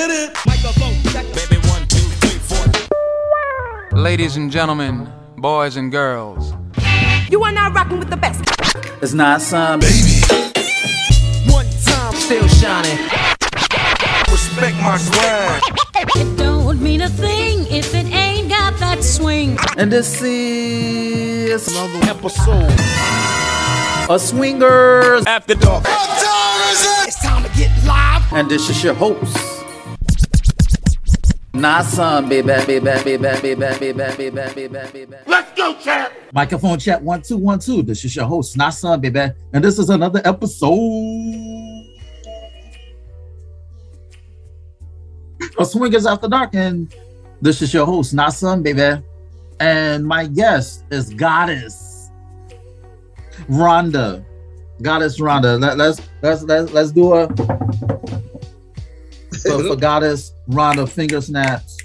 Hit it. Microphone check. Baby, 1, 2, 3, 4. Ladies and gentlemen, boys and girls, you are now rocking with the best. It's not some baby. One time, still shining. Respect my swag. It don't mean a thing if it ain't got that swing. And this is Another episode a Swingers After Dark. What time is it? It's time to get live. And this is your host. Not some baby. Let's go, champ. Microphone check 1 2 1 2. This is your host, Not Some baby, and this is another episode of Swingers After Dark, and this is your host, Not Some baby, and my guest is Goddess Rhonda. Goddess Rhonda. Let's do a for Goddess Rhonda finger snaps.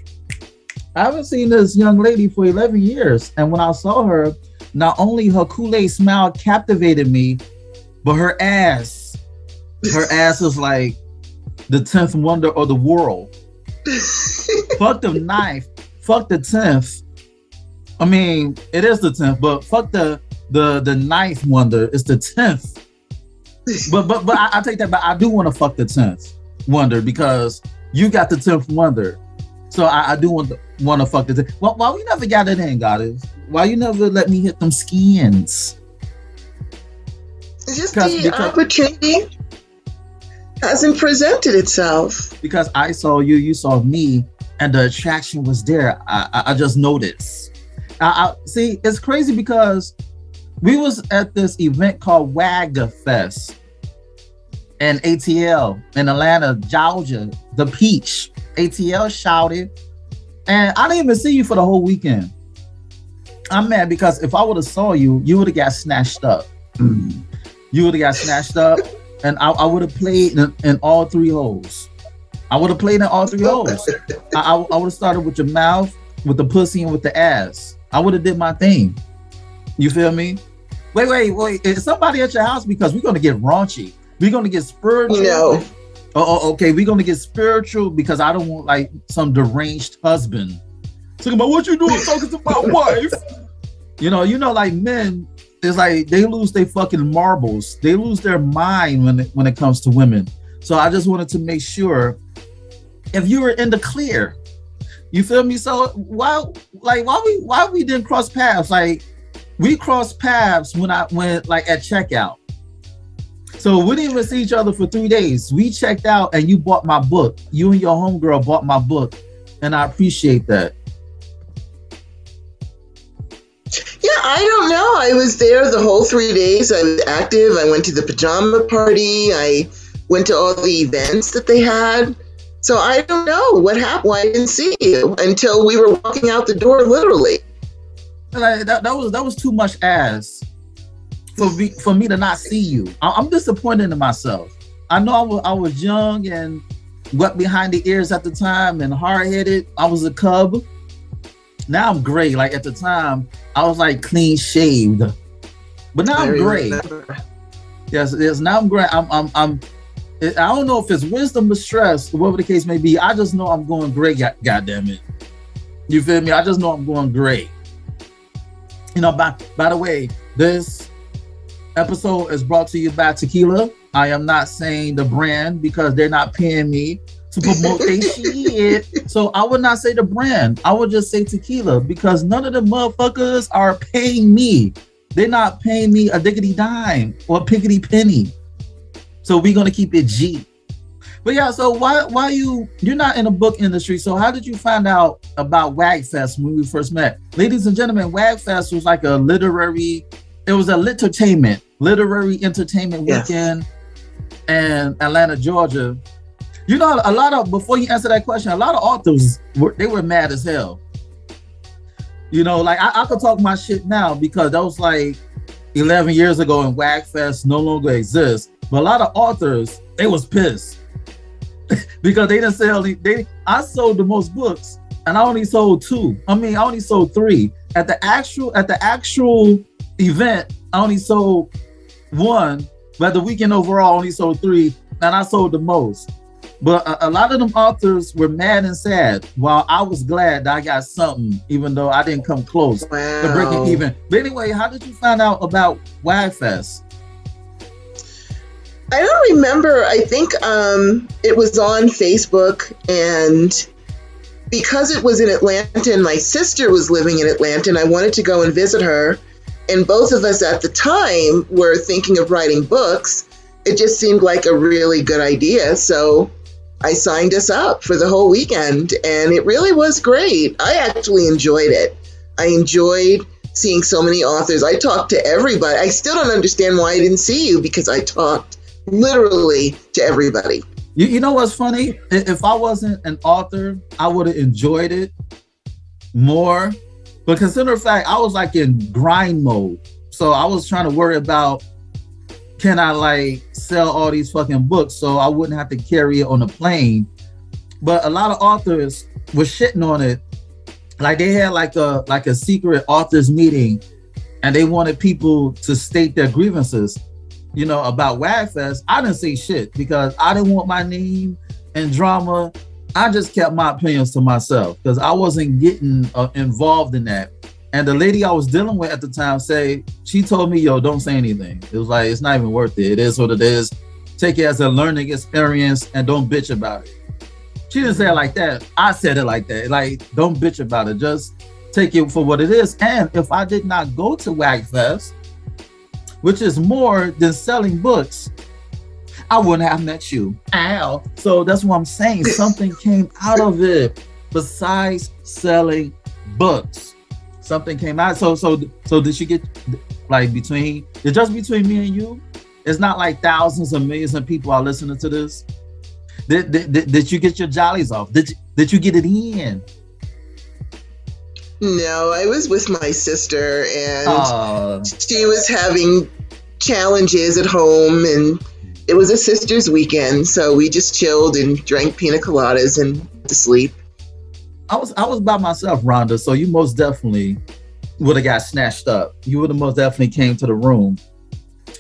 I haven't seen this young lady for 11 years. And when I saw her, not only her Kool-Aid smile captivated me, but her ass is like the 10th wonder of the world. Fuck the knife. Fuck the 10th. I mean, it is the 10th, but fuck the ninth wonder. It's the 10th. But I take that back. I do want to fuck the 10th wonder because you got the 10th wonder. So I do want to fuck the 10th. Why we never got it in, Goddess? Why you never let me hit them skins? Just the opportunity hasn't presented itself. Because I saw you, you saw me, and the attraction was there. I just noticed. I see, it's crazy because we was at this event called WAG Fest in ATL in Atlanta, Georgia, the Peach. ATL shouted, and I didn't even see you for the whole weekend. I'm mad because if I would have saw you, you would have got snatched up. You would have got snatched up, and I would have played in all three holes. I would have played in all three holes. I would have started with your mouth, with the pussy, and with the ass. I would have did my thing. You feel me? Wait. Is somebody at your house? Because we're going to get raunchy. We're going to get spiritual. No. Oh, okay. We're going to get spiritual because I don't want like some deranged husband talking about what you doing talking to my wife. You know, like men, it's like they lose their fucking marbles. They lose their mind when it comes to women. So I just wanted to make sure if you were in the clear, you feel me? So why we didn't cross paths? Like we crossed paths when at checkout. So we didn't even see each other for 3 days. We checked out and you bought my book. You and your homegirl bought my book. And I appreciate that. Yeah, I don't know. I was there the whole 3 days. I was active. I went to the pajama party. I went to all the events that they had. So I don't know what happened. I didn't see you until we were walking out the door, literally. Like, that was too much ass for me to not see you. I'm disappointed in myself. I know I was young and wet behind the ears at the time and hard-headed. I was a cub. Now I'm gray. Like at the time, I was like clean shaved, but now I'm gray. Yes. Now I'm gray. I don't know if it's wisdom or stress, or whatever the case may be. I just know I'm going gray. God damn it. You feel me? I just know I'm going gray. You know, by the way, this episode is brought to you by Tequila. I am not saying the brand because they're not paying me to promote their shit. So I would not say the brand. I would just say Tequila because none of the motherfuckers are paying me. They're not paying me a diggity dime or a piggity penny. So we're gonna keep it G. But yeah, so why you're not in the book industry, so how did you find out about WAG Fest when we first met? Ladies and gentlemen, WAG Fest was like a literary entertainment weekend in Atlanta, Georgia. You know, a lot of, before you answer that question, a lot of authors, they were mad as hell. You know, like I could talk my shit now because that was like 11 years ago and WAG Fest no longer exists. But a lot of authors, they was pissed because they didn't sell. I sold the most books and I only sold 2. I only sold 3. At the actual event, I only sold 1, but the weekend overall I only sold 3, and I sold the most. But a lot of them authors were mad and sad, while I was glad that I got something, even though I didn't come close to breaking even. But anyway, how did you find out about WagFest? I don't remember. I think it was on Facebook, and because it was in Atlanta and my sister was living in Atlanta and I wanted to go and visit her, and both of us at the time were thinking of writing books, it just seemed like a really good idea. So I signed us up for the whole weekend, and it really was great. I actually enjoyed it. I enjoyed seeing so many authors. I talked to everybody. I still don't understand why I didn't see you, because I talked literally to everybody. You know what's funny? If I wasn't an author, I would have enjoyed it more. But consider the fact, I was like in grind mode. So I was trying to worry about, can I like sell all these fucking books so I wouldn't have to carry it on a plane? But a lot of authors were shitting on it. Like they had like a secret authors meeting, and they wanted people to state their grievances, you know, about WagFest. I didn't say shit because I didn't want my name and drama. I just kept my opinions to myself because I wasn't getting involved in that. And the lady I was dealing with at the time she told me, yo, don't say anything. It was like, it's not even worth it. It is what it is. Take it as a learning experience and don't bitch about it. She didn't say it like that. I said it like that. Like, don't bitch about it. Just take it for what it is. And if I did not go to WagFest, which is more than selling books, I wouldn't have met you. Ow. So that's what I'm saying. Something came out of it besides selling books. Something came out. So did you get like just between me and you? It's not like thousands of millions of people are listening to this. Did you get your jollies off? Did you get it in? No, I was with my sister, and she was having challenges at home, and it was a sister's weekend, so we just chilled and drank pina coladas and went to sleep. I was by myself, Rhonda, so you most definitely would have got snatched up. You would have most definitely came to the room,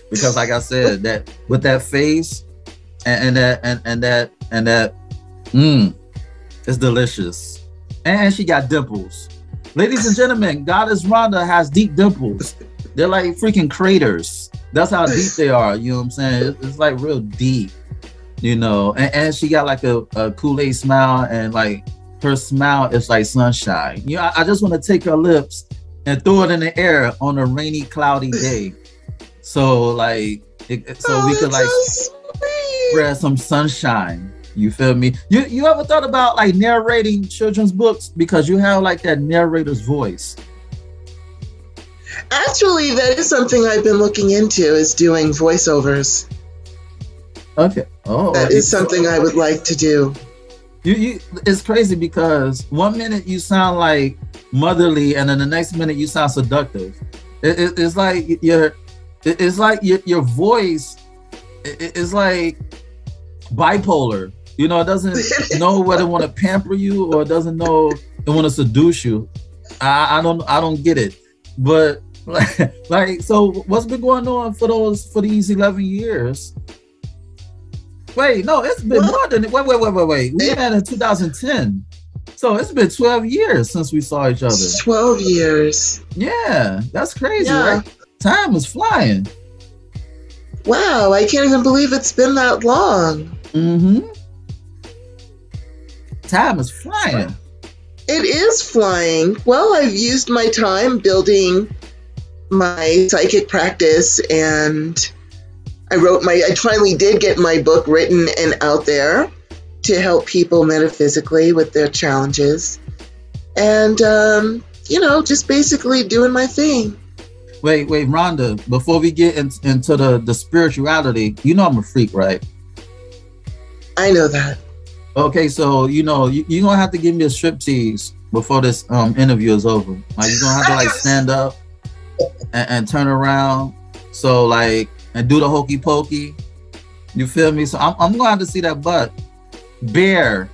because like I said, that with that face and that it's delicious. And she got dimples. Ladies and gentlemen, Goddess Rhonda has deep dimples. They're like freaking craters. That's how deep they are. You know what I'm saying? It's like real deep, you know. And she got like a Kool-Aid smile, and like her smile is like sunshine. You know, I just want to take her lips and throw it in the air on a rainy, cloudy day. So like, we could like spread some sunshine. You feel me? You ever thought about like narrating children's books, because you have like that narrator's voice? Actually, that is something I've been looking into, is doing voiceovers. Okay. Oh, that is something I would like to do. It's crazy because 1 minute you sound like motherly, and then the next minute you sound seductive. It's like your voice is like bipolar. You know, it doesn't know whether it want to pamper you or it doesn't know it want to seduce you. I don't get it. But like, so what's been going on for these 11 years? Wait, no, it's been more than wait. We met in 2010. So it's been 12 years since we saw each other. 12 years. Yeah, that's crazy, right? Time is flying. Wow, I can't even believe it's been that long. Mm-hmm. Time is flying. It is flying. Well, I've used my time building my psychic practice, and I finally did get my book written and out there to help people metaphysically with their challenges. And, just basically doing my thing. Wait, Rhonda, before we get into the spirituality, you know I'm a freak, right? I know that. Okay, so you're gonna have to give me a striptease before this interview is over. Like, you're gonna have to like stand up and turn around, so like, and do the hokey pokey. You feel me? So I'm gonna have to see that butt. Bear.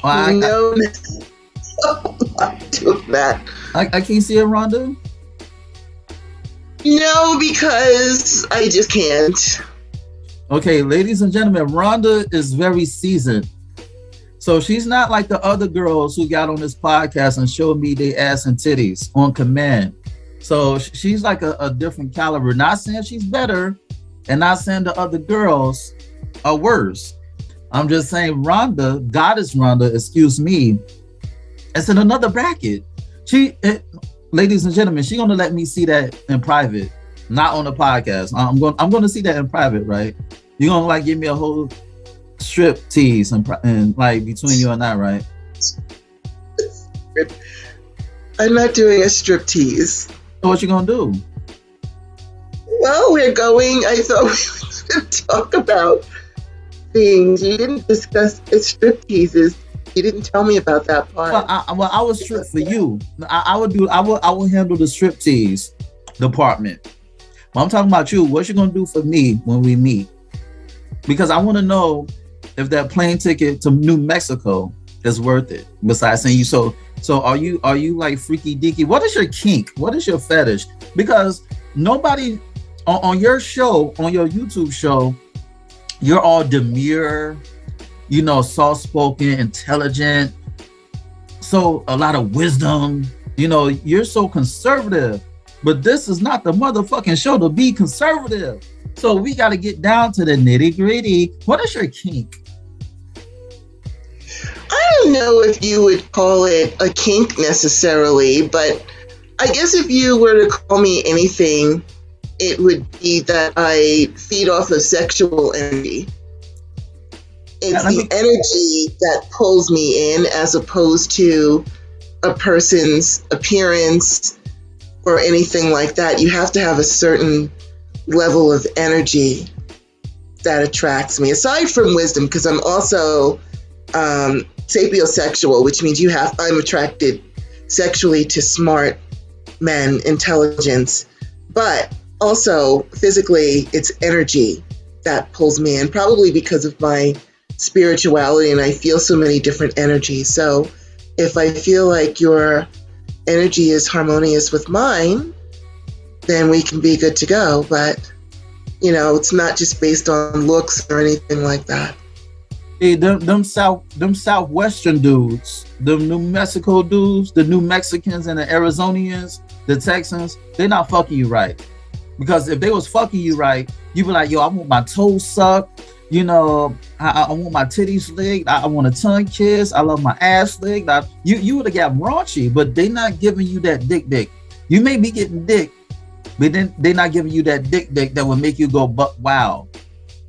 I'm not doing that. I can't see it, Rhonda. No, because I just can't. Okay, ladies and gentlemen, Rhonda is very seasoned. So she's not like the other girls who got on this podcast and showed me their ass and titties on command. So she's like a different caliber. Not saying she's better and not saying the other girls are worse. I'm just saying Rhonda, Goddess Rhonda, excuse me, it's in another bracket. Ladies and gentlemen, she's gonna let me see that in private, not on the podcast. I'm going to see that in private, right? You're gonna like give me a whole strip tease and like between you and I, right? I'm not doing a strip tease. So what you gonna do? Well, I thought we were going to talk about things. You didn't discuss strip teases. You didn't tell me about that part. Well, I would strip for you. I would handle the strip tease department. But I'm talking about you. What you gonna do for me when we meet? Because I want to know if that plane ticket to New Mexico is worth it. Besides saying you, so are you like freaky deaky? What is your kink? What is your fetish? Because nobody on your show, on your YouTube show, you're all demure, soft-spoken, intelligent, so a lot of wisdom. You're so conservative, but this is not the motherfucking show to be conservative. So we got to get down to the nitty-gritty. What is your kink? I don't know if you would call it a kink necessarily, but I guess if you were to call me anything, it would be that I feed off of sexual energy. It's the energy that pulls me in as opposed to a person's appearance or anything like that. You have to have a certain level of energy that attracts me, aside from wisdom, because I'm also sapiosexual, which means I'm attracted sexually to smart men, intelligence, but also physically it's energy that pulls me in, probably because of my spirituality, and I feel so many different energies. So if I feel like your energy is harmonious with mine, then we can be good to go. But it's not just based on looks or anything like that. Hey, them southwestern dudes, the New Mexico dudes, the New Mexicans and the Arizonians, the Texans, they're not fucking you right. Because if they was fucking you right, you'd be like, yo, I want my toes sucked. I want my titties licked. I want a tongue kiss. I love my ass licked. You would have got raunchy, but they not giving you that dick. You may be getting dick, but then they're not giving you that dick that will make you go, but wow.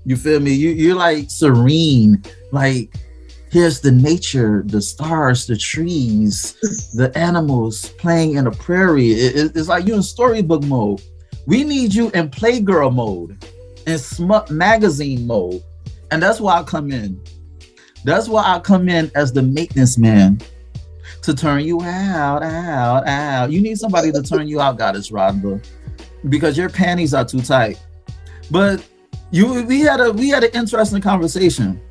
You feel me? You're like serene. Like, here's the nature, the stars, the trees, the animals playing in a prairie. It's like you're in storybook mode. We need you in Playgirl mode, in smut magazine mode. And that's why I come in. That's why I come in as the maintenance man to turn you out. You need somebody to turn you out, Goddess Rhonda, because your panties are too tight. But we had an interesting conversation.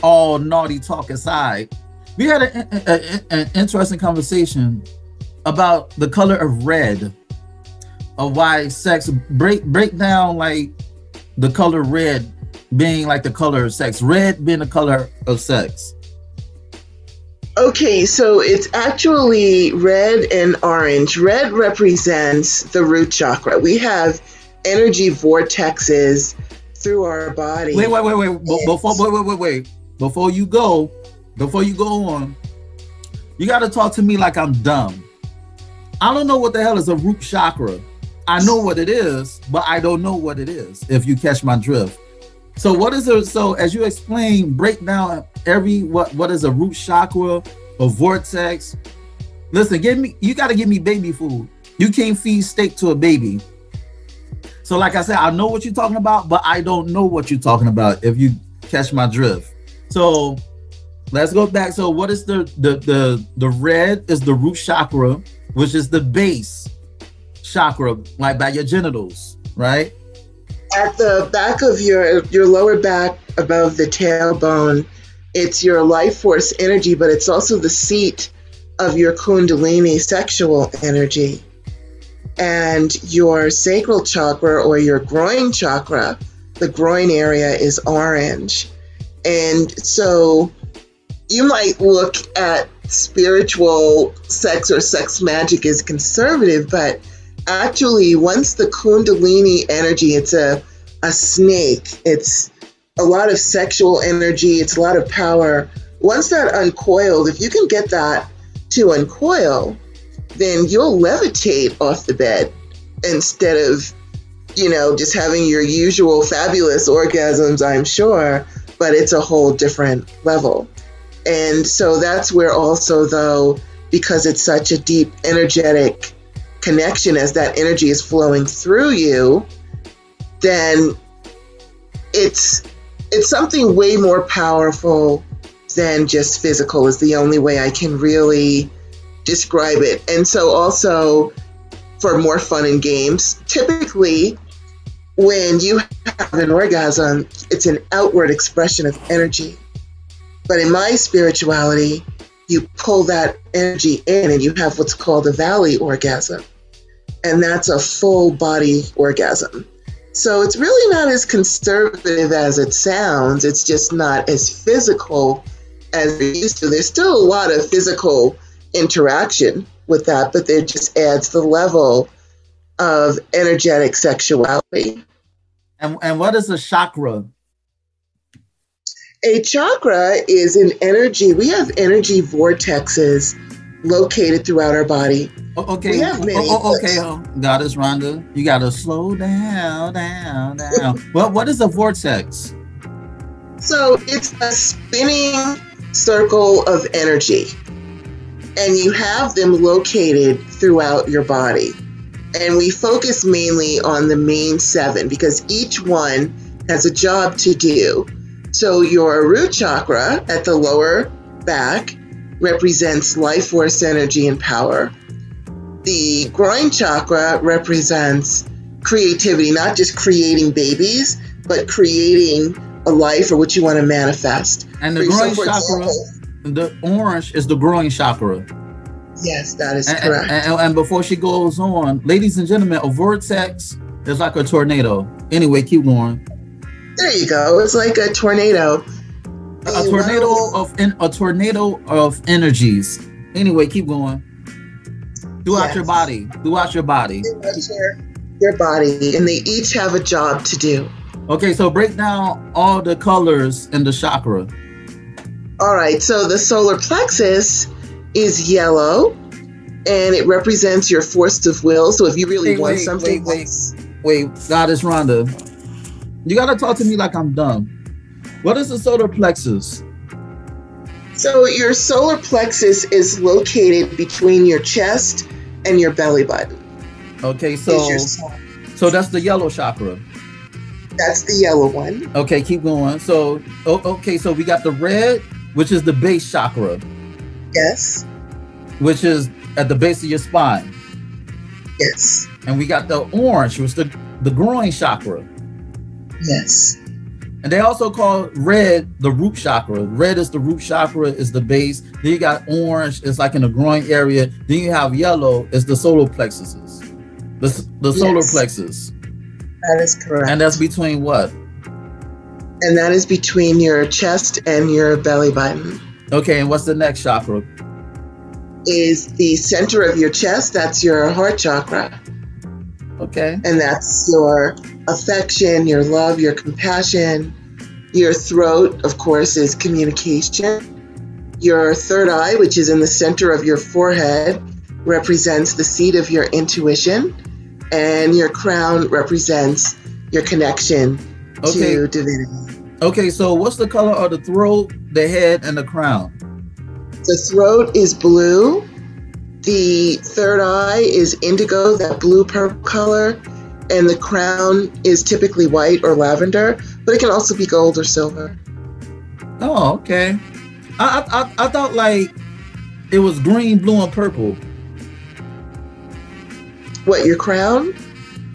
All naughty talk aside, we had an interesting conversation about the color of red, of why sex break down, like the color red being like the color of sex, red being the color of sex. Okay, so it's actually red and orange. Red represents the root chakra. We have energy vortexes through our body. Wait. Before you go on, you got to talk to me like I'm dumb. I don't know what the hell is a root chakra. I know what it is, but I don't know what it is, if you catch my drift. So what is it? So as you explain, break down what is a root chakra, a vortex. Listen, you got to give me baby food. You can't feed steak to a baby. So like I said, I know what you're talking about, but I don't know what you're talking about, if you catch my drift. So let's go back. So what is the red is the root chakra, which is the base chakra, like by your genitals, right? At the back of your lower back, above the tailbone, it's your life force energy, but it's also the seat of your kundalini sexual energy. And your sacral chakra, or your groin chakra, the groin area is orange. And so you might look at spiritual sex or sex magic as conservative, but actually once the Kundalini energy, it's a snake, it's a lot of sexual energy, it's a lot of power. Once that uncoiled, if you can get that to uncoil, then you'll levitate off the bed instead of, just having your usual fabulous orgasms, I'm sure, but it's a whole different level. And so that's where also, though, because it's such a deep energetic connection as that energy is flowing through you, then it's something way more powerful than just physical is the only way I can really describe it. And so also for more fun and games, typically when you have an orgasm, it's an outward expression of energy. But in my spirituality, you pull that energy in and you have what's called a valley orgasm. And that's a full body orgasm. So it's really not as conservative as it sounds. It's just not as physical as it used to. There's still a lot of physical interaction with that, but it just adds the level of energetic sexuality. And what is a chakra? A chakra is an energy. We have energy vortexes located throughout our body. Okay. We have many. Okay. Goddess Rhonda, you gotta slow down. Well, what is a vortex? So it's a spinning circle of energy, and you have them located throughout your body. And we focus mainly on the main 7 because each one has a job to do. So your root chakra at the lower back represents life force, energy, and power. The groin chakra represents creativity, not just creating babies, but creating a life or what you want to manifest. And the groin chakra, the orange is the groin chakra. Yes, that is correct. And before she goes on, ladies and gentlemen, a vortex is like a tornado. Anyway, keep going. There you go. It's like a tornado. A tornado of energies. Anyway, keep going. Throughout your body. Throughout your body. Your body, and they each have a job to do. Okay, so break down all the colors in the chakra. All right, so the solar plexus is yellow, and it represents your force of will. So if you really want something... Wait, Goddess Rhonda. You gotta talk to me like I'm dumb. What is the solar plexus? So your solar plexus is located between your chest and your belly button. Okay, so that's the yellow chakra. That's the yellow one. Okay, keep going. So so we got the red, which is the base chakra. Yes. Which is at the base of your spine. Yes. And we got the orange, which is the groin chakra. Yes. And they also call red the root chakra. Red is the root chakra, is the base. Then you got orange, it's like in the groin area. Then you have yellow, it's the solar plexuses. The solar plexus. That is correct. And that's between what? And that is between your chest and your belly button. Okay, and what's the next chakra? Is the center of your chest, that's your heart chakra. Okay. And that's your affection, your love, your compassion. Your throat, of course, is communication. Your third eye, which is in the center of your forehead, represents the seat of your intuition. And your crown represents your connection to divinity. Okay, so what's the color of the throat, the head, and the crown? The throat is blue. The third eye is indigo, that blue-purple color. And the crown is typically white or lavender, but it can also be gold or silver. Oh, okay. I thought like it was green, blue, and purple. What, your crown?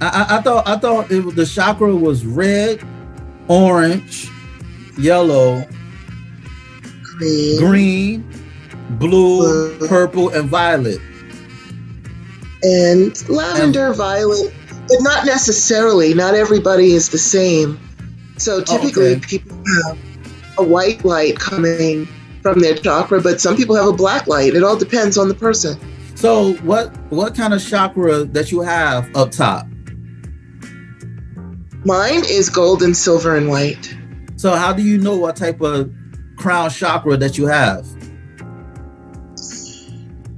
I thought the chakra was red, orange, yellow, green, blue, purple, and violet. And lavender, violet, but not necessarily. Not everybody is the same. So typically people have a white light coming from their chakra, but some people have a black light. It all depends on the person. So what kind of chakra that you have up top? Mine is gold and silver and white. So how do you know what type of crown chakra that you have?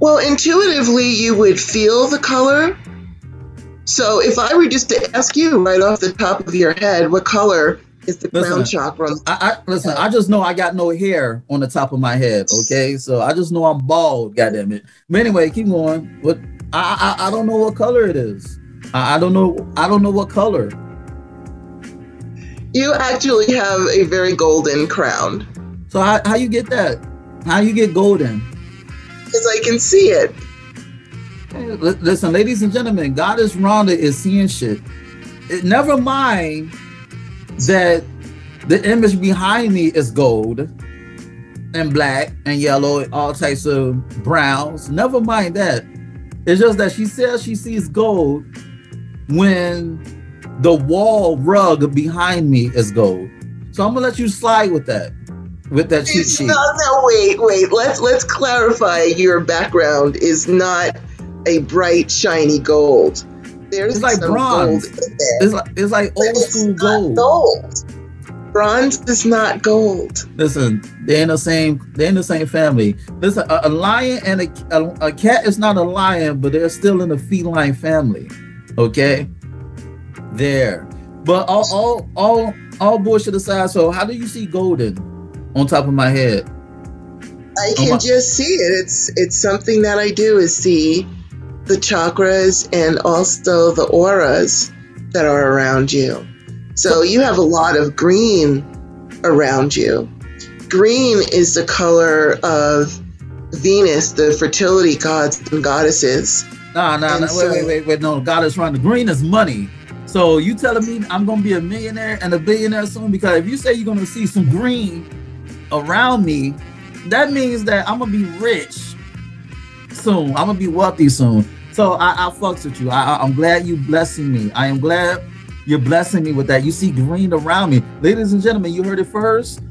Well, intuitively, you would feel the color. So if I were just to ask you right off the top of your head, what color is the crown chakra? I just know I got no hair on the top of my head, okay? So I just know I'm bald, goddamn it. But anyway, keep going. What I don't know what color it is. I don't know what color. You actually have a very golden crown. So how you get that? How you get golden? Because I can see it. Hey, listen, ladies and gentlemen, Goddess Rhonda is seeing shit. Never mind that the image behind me is gold and black and yellow, all types of browns. Never mind that. It's just that she says she sees gold when the wall rug behind me is gold. So I'm gonna let you slide with that cheat sheet. Wait. Let's clarify. Your background is not a bright, shiny gold. There's it's like bronze. It's like old school gold. Bronze is not gold. Listen, they're in the same family. Listen, a lion and a cat is not a lion, but they're still in the feline family. Okay, there. But all bullshit aside, so how do you see golden on top of my head? I can just see it. It's something that I do is see the chakras and also the auras that are around you. So you have a lot of green around you. Green is the color of Venus, the fertility gods and goddesses. Wait, no, Goddess Rhonda. Green is money. So you telling me I'm gonna be a millionaire and a billionaire soon? Because if you say you're gonna see some green around me, that means that I'm gonna be rich soon. I'm gonna be wealthy soon. So I fucks with you. I'm glad you blessing me. I am glad you're blessing me with that. You see green around me. Ladies and gentlemen, you heard it first.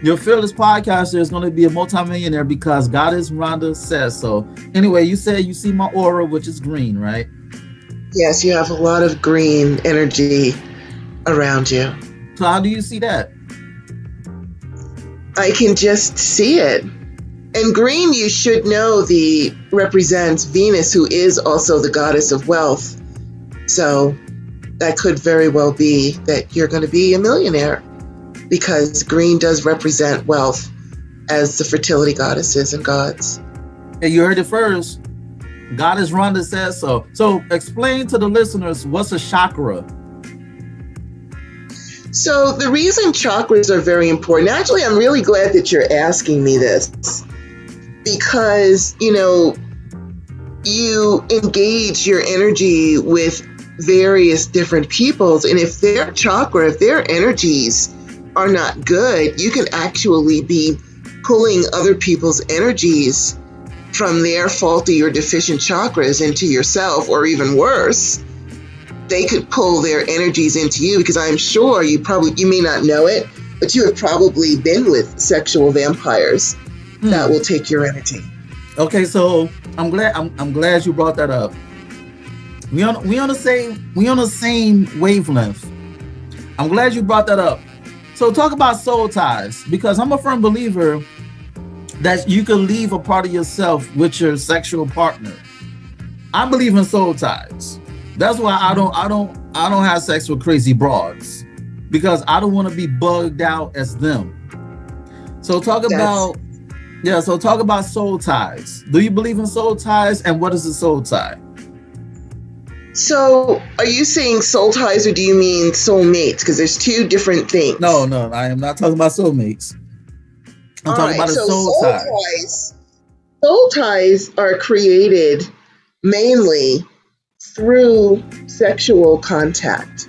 Your fearless podcaster is going to be a multimillionaire because Goddess Rhonda says so. Anyway, you said you see my aura, which is green, right? Yes, you have a lot of green energy around you. So how do you see that? I can just see it. And green, you should know, represents Venus, who is also the goddess of wealth. So that could very well be that you're going to be a millionaire because green does represent wealth as the fertility goddesses and gods. And you heard it first. Goddess Rhonda says so. So explain to the listeners, what's a chakra? So the reason chakras are very important, actually, I'm really glad that you're asking me this because, you engage your energy with various different peoples, and if their chakra, if their energies are not good, you can actually be pulling other people's energies from their faulty or deficient chakras into yourself, or even worse, they could pull their energies into you, because I'm sure you may not know it, but you have probably been with sexual vampires that will take your energy. Okay, so I'm glad you brought that up. We on the same wavelength. I'm glad you brought that up. So talk about soul ties, because I'm a firm believer that you can leave a part of yourself with your sexual partner. I believe in soul ties. That's why I don't have sex with crazy broads, because I don't want to be bugged out as them. So talk about soul ties. Do you believe in soul ties, and what is a soul tie? So, are you saying soul ties, or do you mean soulmates? Because there's two different things. No, I am not talking about soulmates. I'm talking about a soul tie. Soul ties are created mainly through sexual contact,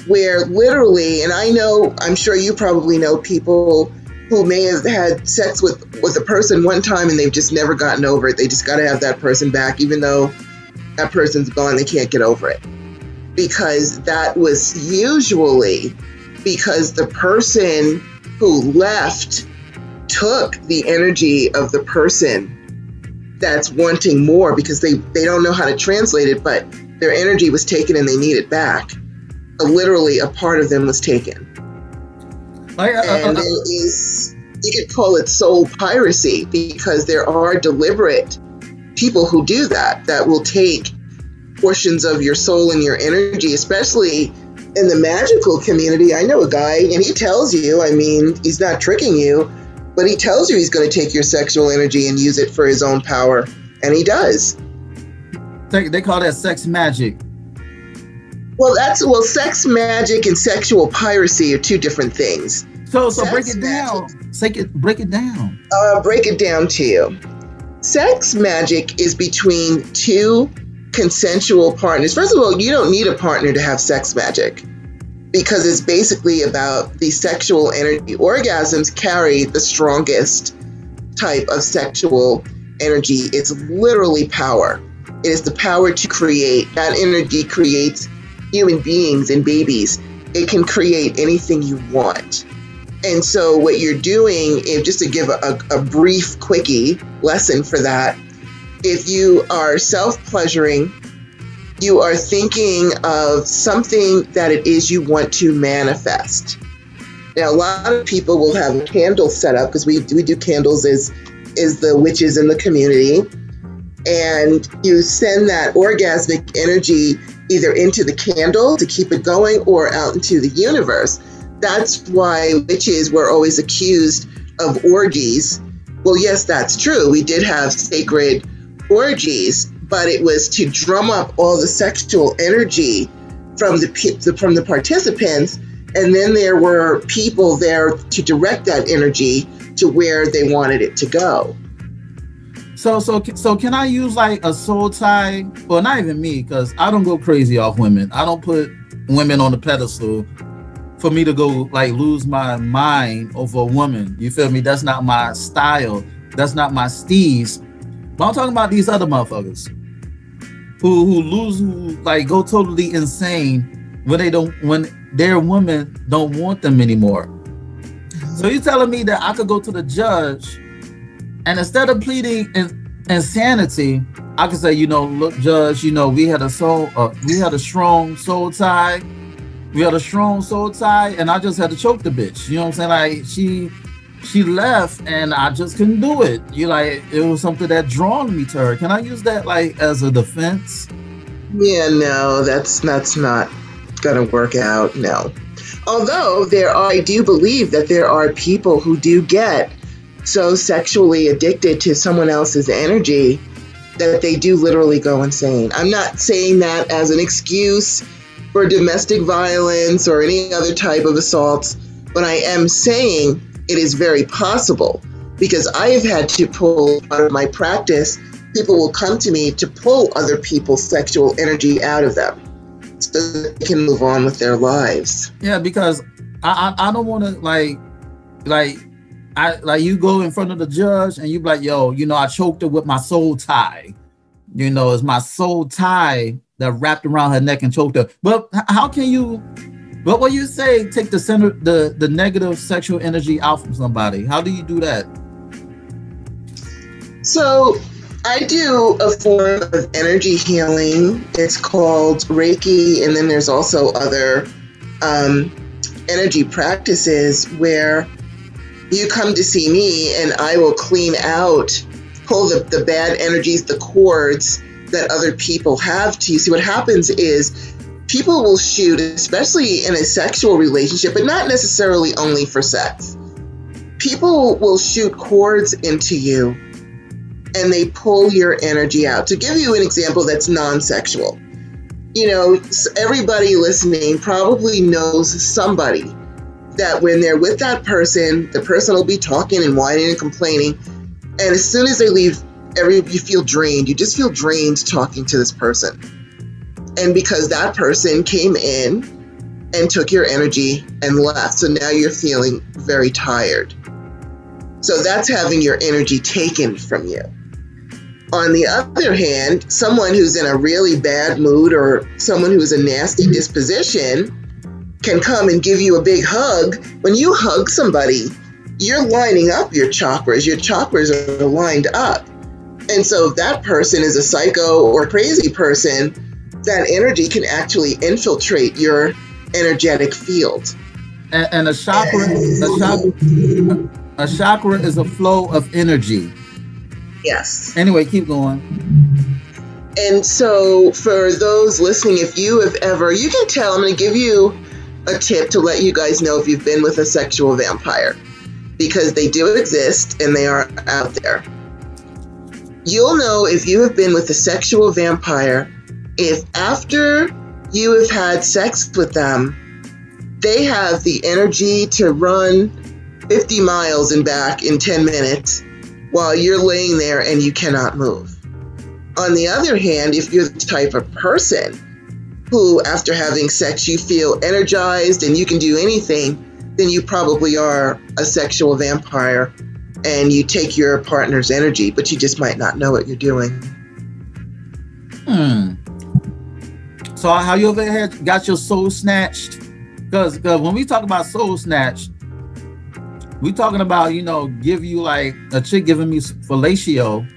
where literally, and I'm sure you probably know people who may have had sex with a person one time and they've just never gotten over it. They just got to have that person back, even though that person's gone, they can't get over it, because that was usually because the person who left took the energy of the person that's wanting more, because they don't know how to translate it, but their energy was taken and they need it back. Literally, a part of them was taken. And it is, you could call it soul piracy, because there are deliberate people who do that will take portions of your soul and your energy, especially in the magical community. I know a guy, and he tells you, I mean, he's not tricking you, but he tells you he's going to take your sexual energy and use it for his own power, and he does. They call that sex magic. Well, sex magic and sexual piracy are two different things. So break it down. Break it down. Break it down to you. Sex magic is between two consensual partners. First of all, you don't need a partner to have sex magic, because it's basically about the sexual energy. Orgasms carry the strongest type of sexual energy. It's literally power. It is the power to create. That energy creates human beings and babies. It can create anything you want. And so what you're doing, if just to give a brief quickie lesson for that, if you are self-pleasuring, you are thinking of something that it is you want to manifest. Now, a lot of people will have a candle set up, because we do candles as the witches in the community. And you send that orgasmic energy either into the candle to keep it going or out into the universe. That's why witches were always accused of orgies. Well, yes, that's true. We did have sacred orgies, but it was to drum up all the sexual energy from the participants, and then there were people there to direct that energy to where they wanted it to go. So can I use like a soul tie? Well, not even me, because I don't go crazy off women. I don't put women on the pedestal for me to go like lose my mind over a woman. You feel me? That's not my style. That's not my steez. But I'm talking about these other motherfuckers who like go totally insane when their women don't want them anymore. So you're telling me that I could go to the judge, and instead of pleading insanity, I could say, look, judge, we had a strong soul tie. We had a strong soul tie, and I just had to choke the bitch. You know what I'm saying? Like she left, and I just couldn't do it. It was something that drawn me to her. Can I use that like as a defense? Yeah, no, that's not gonna work out. No. Although I do believe that there are people who do get so sexually addicted to someone else's energy that they do literally go insane. I'm not saying that as an excuse for domestic violence or any other type of assaults, but I am saying it is very possible, because I have had to pull out of my practice. People will come to me to pull other people's sexual energy out of them so that they can move on with their lives. Yeah, because I don't want to like you go in front of the judge and you be like, yo, I choked her with my soul tie. It's my soul tie that wrapped around her neck and choked her. But how can you, what will you say, take the negative sexual energy out from somebody? How do you do that? So I do a form of energy healing. It's called Reiki, and then there's also other energy practices where you come to see me and I will clean out, pull the bad energies, the cords that other people have to you. See, what happens is people will shoot, especially in a sexual relationship, but not necessarily only for sex. People will shoot cords into you and they pull your energy out. To give you an example that's non-sexual, everybody listening probably knows somebody that when they're with that person, the person will be talking and whining and complaining, and as soon as they leave, you feel drained. You just feel drained talking to this person. And because that person came in and took your energy and left, so now you're feeling very tired. So that's having your energy taken from you. On the other hand, someone who's in a really bad mood or someone who's a nasty disposition, can come and give you a big hug. When you hug somebody, you're lining up your chakras. Your chakras are lined up. And so if that person is a psycho or crazy person, that energy can actually infiltrate your energetic field. And a chakra is a flow of energy. Yes. Anyway, keep going. And so for those listening, if you have ever, you can tell, I'm going to give you a tip to let you guys know if you've been with a sexual vampire, because they do exist and they are out there. You'll know if you have been with a sexual vampire if after you have had sex with them, they have the energy to run 50 miles and back in 10 minutes while you're laying there and you cannot move. On the other hand, if you're the type of person who, after having sex, you feel energized and you can do anything, then you probably are a sexual vampire and you take your partner's energy, but you just might not know what you're doing. So how you ever had got your soul snatched? Because when we talk about soul snatched, we talking about, you know, give you like a chick giving me fellatio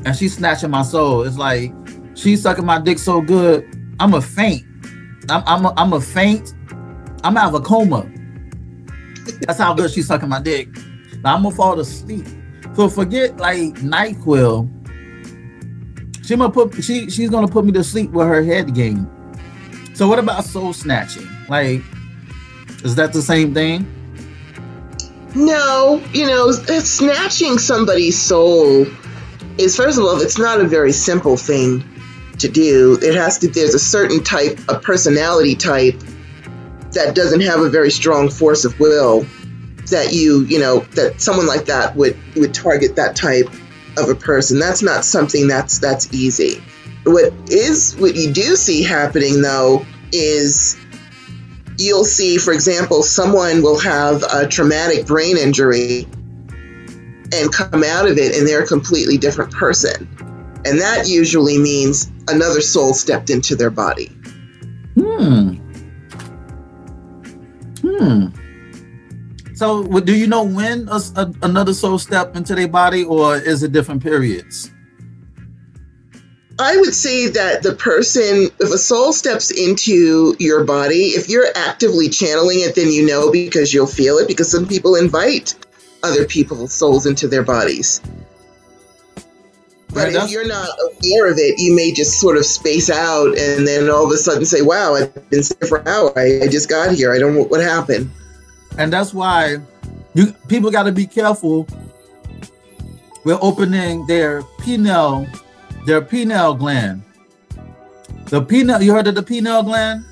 and she's snatching my soul. It's like she's sucking my dick so good, I'm a faint. I'm a faint. I'm out of a coma. That's how good she's sucking my dick. Now I'm gonna fall asleep. So forget like NyQuil. She's gonna put me to sleep with her head game. So what about soul snatching? Like, is that the same thing? No, you know, snatching somebody's soul is, first of all, it's not a very simple thing to do. There's a certain type, a personality type that doesn't have a very strong force of will that that someone like that would target that type of a person. That's not something that's easy. What you do see happening though is you'll see, for example, someone will have a traumatic brain injury and come out of it and they're a completely different person. And that usually means another soul stepped into their body. So do you know when another soul stepped into their body, or is it different periods? I would say that the person, if a soul steps into your body, if you're actively channeling it, then you know, because you'll feel it, because some people invite other people's souls into their bodies. But if you're not aware of it, you may just sort of space out and then all of a sudden say, wow, I've been here for an hour. I just got here. I don't know what happened. And that's why people got to be careful with opening their pineal gland. The pineal, you heard of the pineal gland?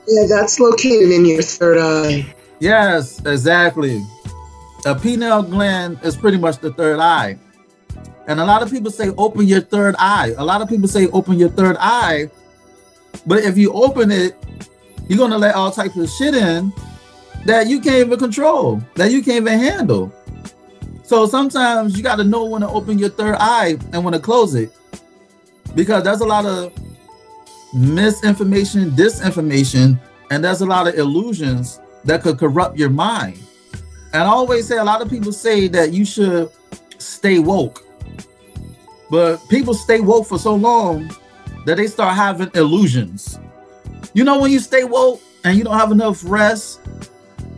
Yeah, that's located in your third eye. Yes, exactly. The pineal gland is pretty much the third eye. And a lot of people say, open your third eye. But if you open it, you're going to let all types of shit in that you can't even control, that you can't even handle. So sometimes you got to know when to open your third eye and when to close it, because there's a lot of misinformation, disinformation, and there's a lot of illusions that could corrupt your mind. And I always say, a lot of people say that you should stay woke, but people stay woke for so long that they start having illusions. You know, when you stay woke and you don't have enough rest,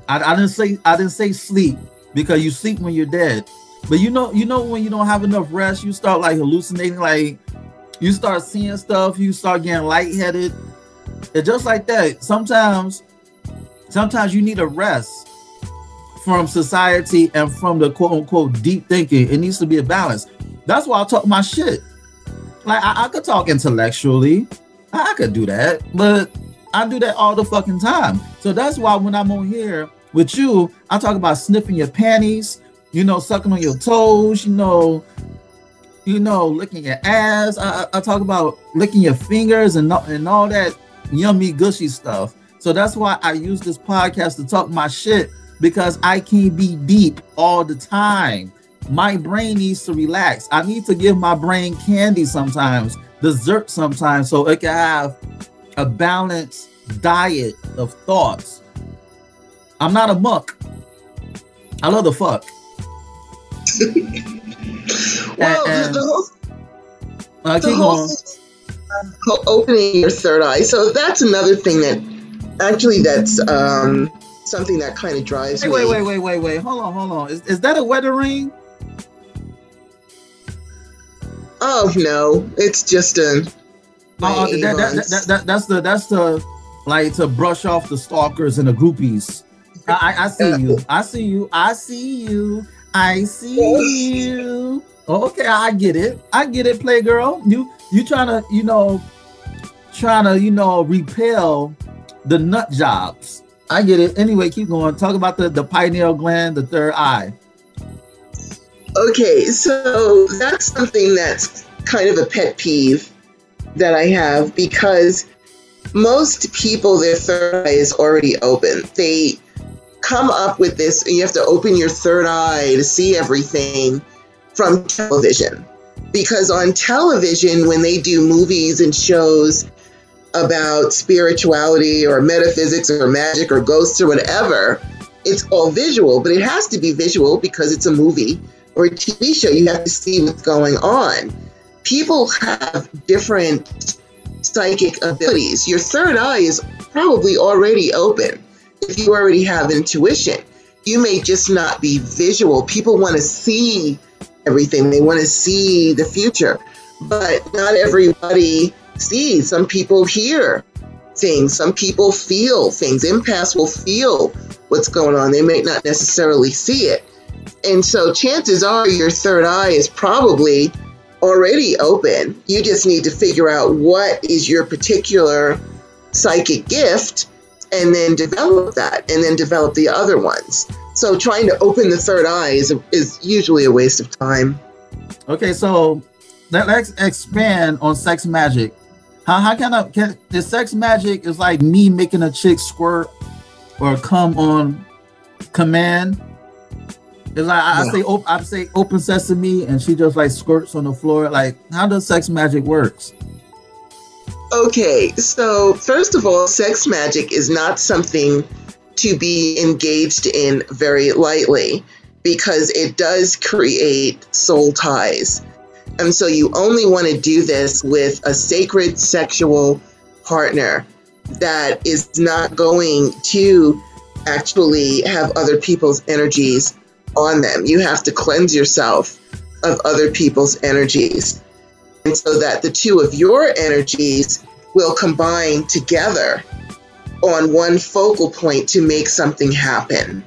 I didn't say sleep, because you sleep when you're dead. But you know when you don't have enough rest, you start like hallucinating, like you start seeing stuff, you start getting lightheaded. It's just like that. Sometimes you need a rest from society and from the quote unquote deep thinking. It needs to be a balance. That's why I talk my shit. Like I could talk intellectually. I could do that, but I do that all the fucking time. So that's why when I'm on here with you, I talk about sniffing your panties, sucking on your toes, licking your ass. I talk about licking your fingers and all that yummy, gushy stuff. So that's why I use this podcast to talk my shit, because I can't be deep all the time. My brain needs to relax. I need to give my brain candy sometimes, dessert sometimes, so it can have a balanced diet of thoughts. I'm not a muck. I love the fuck. Well, and the whole keep going. Opening your third eye. So that's another thing that's something that kind of drives me. Wait. Hold on. Is that a wedding ring? Oh no, it's just a. That's the like to brush off the stalkers and the groupies. I see you. Oh, okay, I get it, Playgirl. You trying to repel the nut jobs. I get it. Anyway, keep going. Talk about the pineal gland, the third eye. Okay, so that's something that's kind of a pet peeve that I have, because most people, their third eye is already open. They come up with this, and you have to open your third eye to see everything from television. Because on television, when they do movies and shows about spirituality or metaphysics or magic or ghosts or whatever, it's all visual, but it has to be visual because it's a movie or a TV show. You have to see what's going on. People have different psychic abilities. Your third eye is probably already open if you already have intuition. You may just not be visual. People want to see everything. They want to see the future, but not everybody sees. Some people hear things. Some people feel things. Empaths will feel what's going on. They may not necessarily see it. And so chances are your third eye is probably already open. You just need to figure out what is your particular psychic gift and then develop that, and then develop the other ones. So trying to open the third eye is usually a waste of time. Okay, so let's expand on sex magic. How can the sex magic is like me making a chick squirt or come on command? It's like I say open sesame and she just like squirts on the floor. Like, how does sex magic works? Okay, so first of all, sex magic is not something to be engaged in very lightly, because it does create soul ties. And so you only want to do this with a sacred sexual partner that is not going to actually have other people's energies on them. You have to cleanse yourself of other people's energies. And so that the two of your energies will combine together on one focal point to make something happen.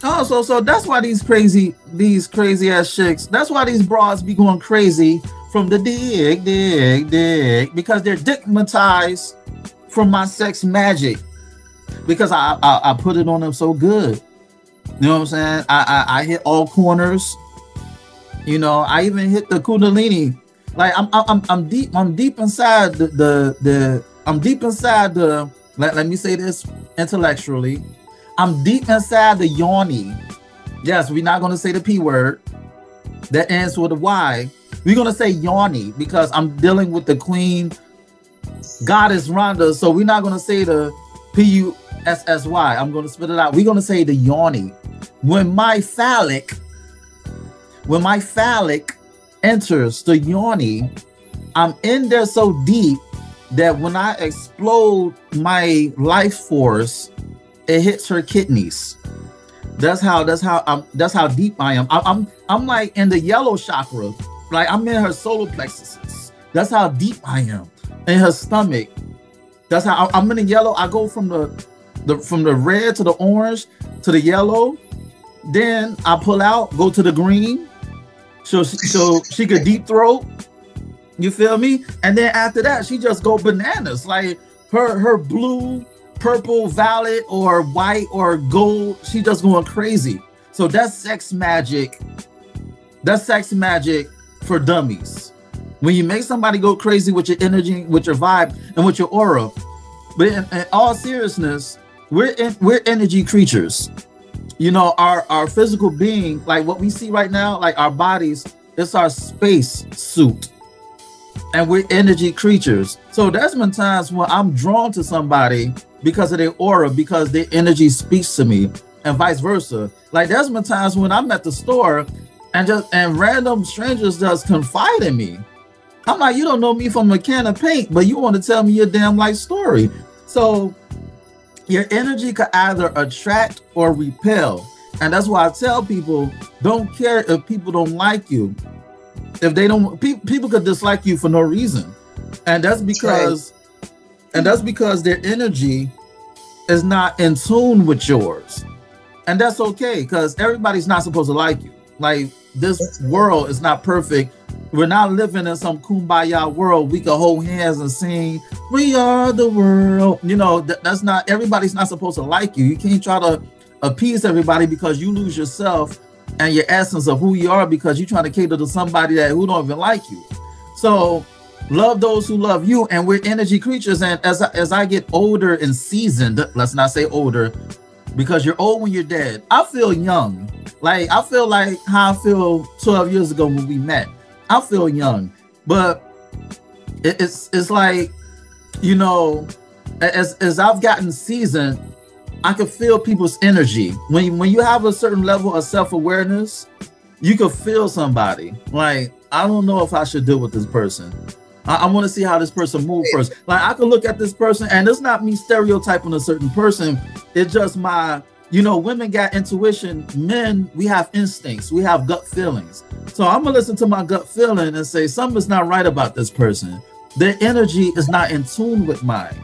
Oh, so that's why these crazy ass chicks, that's why these broads be going crazy from the dig, because they're digmatized from my sex magic, because I put it on them so good. You know what I'm saying? I hit all corners. You know, I even hit the kundalini. Like I'm deep inside let me say this intellectually. I'm deep inside the yoni. Yes, we're not going to say the P word that ends with a Y. We're going to say yoni because I'm dealing with the queen goddess Rhonda. So we're not going to say the P-U-S-S-Y. I'm going to spit it out. We're going to say the yoni. When my phallic enters the yoni, I'm in there so deep that when I explode my life force, it hits her kidneys. That's how deep I am. I'm like in the yellow chakra, like I'm in her solar plexuses. That's how deep I am in her stomach. That's how I'm in the yellow. I go from the red to the orange to the yellow. Then I pull out, go to the green, so she could deep throat. You feel me? And then after that, she just go bananas. Like her blue, purple, violet, or white, or gold. She just going crazy. So that's sex magic. That's sex magic for dummies. When you make somebody go crazy with your energy, with your vibe, and with your aura. But in all seriousness, we're energy creatures. You know, our physical being, like what we see right now, like our bodies, it's our space suit. and we're energy creatures. So there's been times when I'm drawn to somebody because of their aura, because their energy speaks to me, and vice versa. Like there's been times when I'm at the store and random strangers just confide in me. I'm like, you don't know me from a can of paint, but you want to tell me your damn life story. So your energy could either attract or repel. And that's why I tell people, don't care if people don't like you. If they don't, people could dislike you for no reason. And that's because their energy is not in tune with yours. And that's okay, because everybody's not supposed to like you. Like, this world is not perfect. We're not living in some kumbaya world. We can hold hands and sing, "We are the world." You know, that's not, everybody's not supposed to like you. You can't try to appease everybody because you lose yourself and your essence of who you are because you're trying to cater to somebody who don't even like you. So love those who love you, and we're energy creatures. And as I get older and seasoned, let's not say older, because you're old when you're dead. I feel young. Like, I feel like how I feel 12 years ago when we met. I feel young, but it's like, you know, as I've gotten seasoned, I can feel people's energy. When you have a certain level of self-awareness, you can feel somebody. Like, I don't know if I should deal with this person. I want to see how this person moves first. Like, I can look at this person, and it's not me stereotyping a certain person. It's just my, you know, women got intuition. Men, we have instincts. We have gut feelings. So I'm going to listen to my gut feeling and say, something's not right about this person. Their energy is not in tune with mine.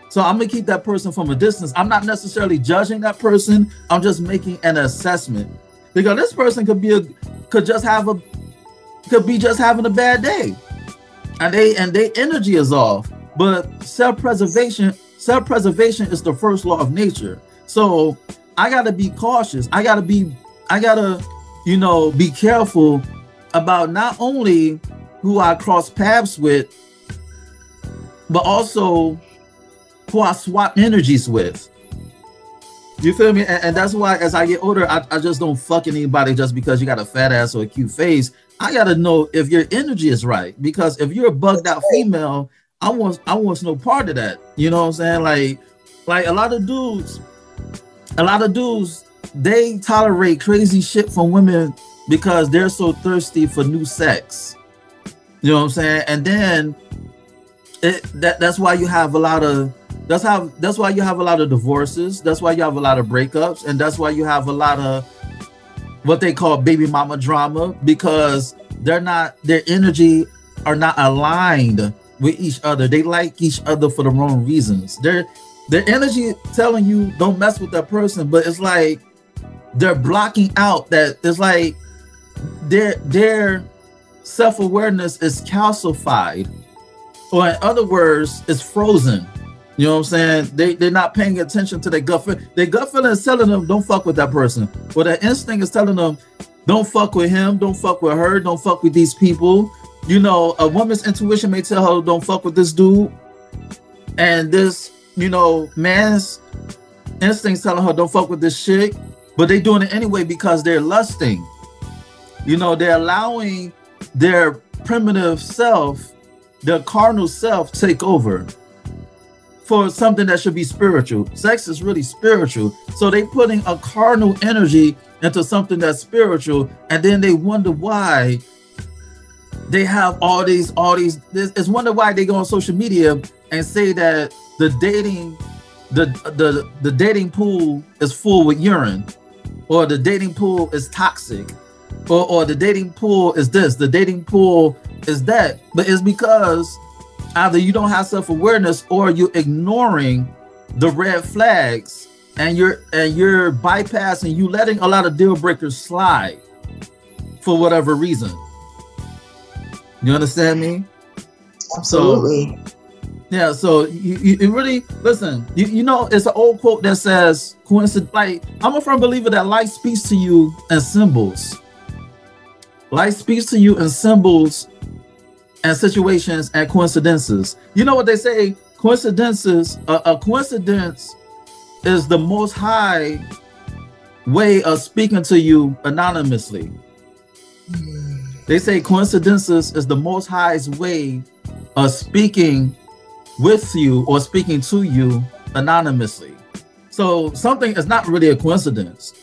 So I'm going to keep that person from a distance. I'm not necessarily judging that person. I'm just making an assessment. Because this person could be just having a bad day. And their energy is off. But self-preservation is the first law of nature. So I gotta be cautious. I gotta, you know, be careful about not only who I cross paths with, but also who I swap energies with. You feel me? And that's why as I get older, I just don't fuck anybody just because you got a fat ass or a cute face. I gotta know if your energy is right, because if you're a bugged out female, I want no part of that. You know what I'm saying? Like a lot of dudes, they tolerate crazy shit from women because they're so thirsty for new sex. You know what I'm saying? And then that's why you have a lot of that's why you have a lot of divorces. That's why you have a lot of breakups, and that's why you have a lot of what they call baby mama drama, because their energy are not aligned with each other. They like each other for the wrong reasons. Their energy telling you don't mess with that person, but it's like they're blocking out that. It's like their self-awareness is calcified, or in other words, it's frozen. You know what I'm saying? They're not paying attention to their gut feeling. Their gut feeling is telling them don't fuck with that person, but their instinct is telling them don't fuck with him, don't fuck with her, don't fuck with these people. You know, a woman's intuition may tell her don't fuck with this dude, and this, you know, man's instincts telling her don't fuck with this chick, but they doing it anyway because they're lusting. You know, they're allowing their primitive self, their carnal self, take over for something that should be spiritual. Sex is really spiritual. So they putting a carnal energy into something that's spiritual, and then they wonder why they have all these. It's wonder why they go on social media and say that the dating pool is full with urine, or the dating pool is toxic, or the dating pool is this, the dating pool is that. But it's because either you don't have self-awareness, or you're ignoring the red flags, and you're bypassing, you letting a lot of deal breakers slide for whatever reason. You understand me? Absolutely. So you really listen. You know, it's an old quote that says, like, I'm a firm believer that life speaks to you in symbols. Life speaks to you in symbols and situations and coincidences. You know what they say? Coincidences. A coincidence is the most high way of speaking to you anonymously. They say coincidences is the most highest way speaking with you or speaking to you anonymously. So something is not really a coincidence.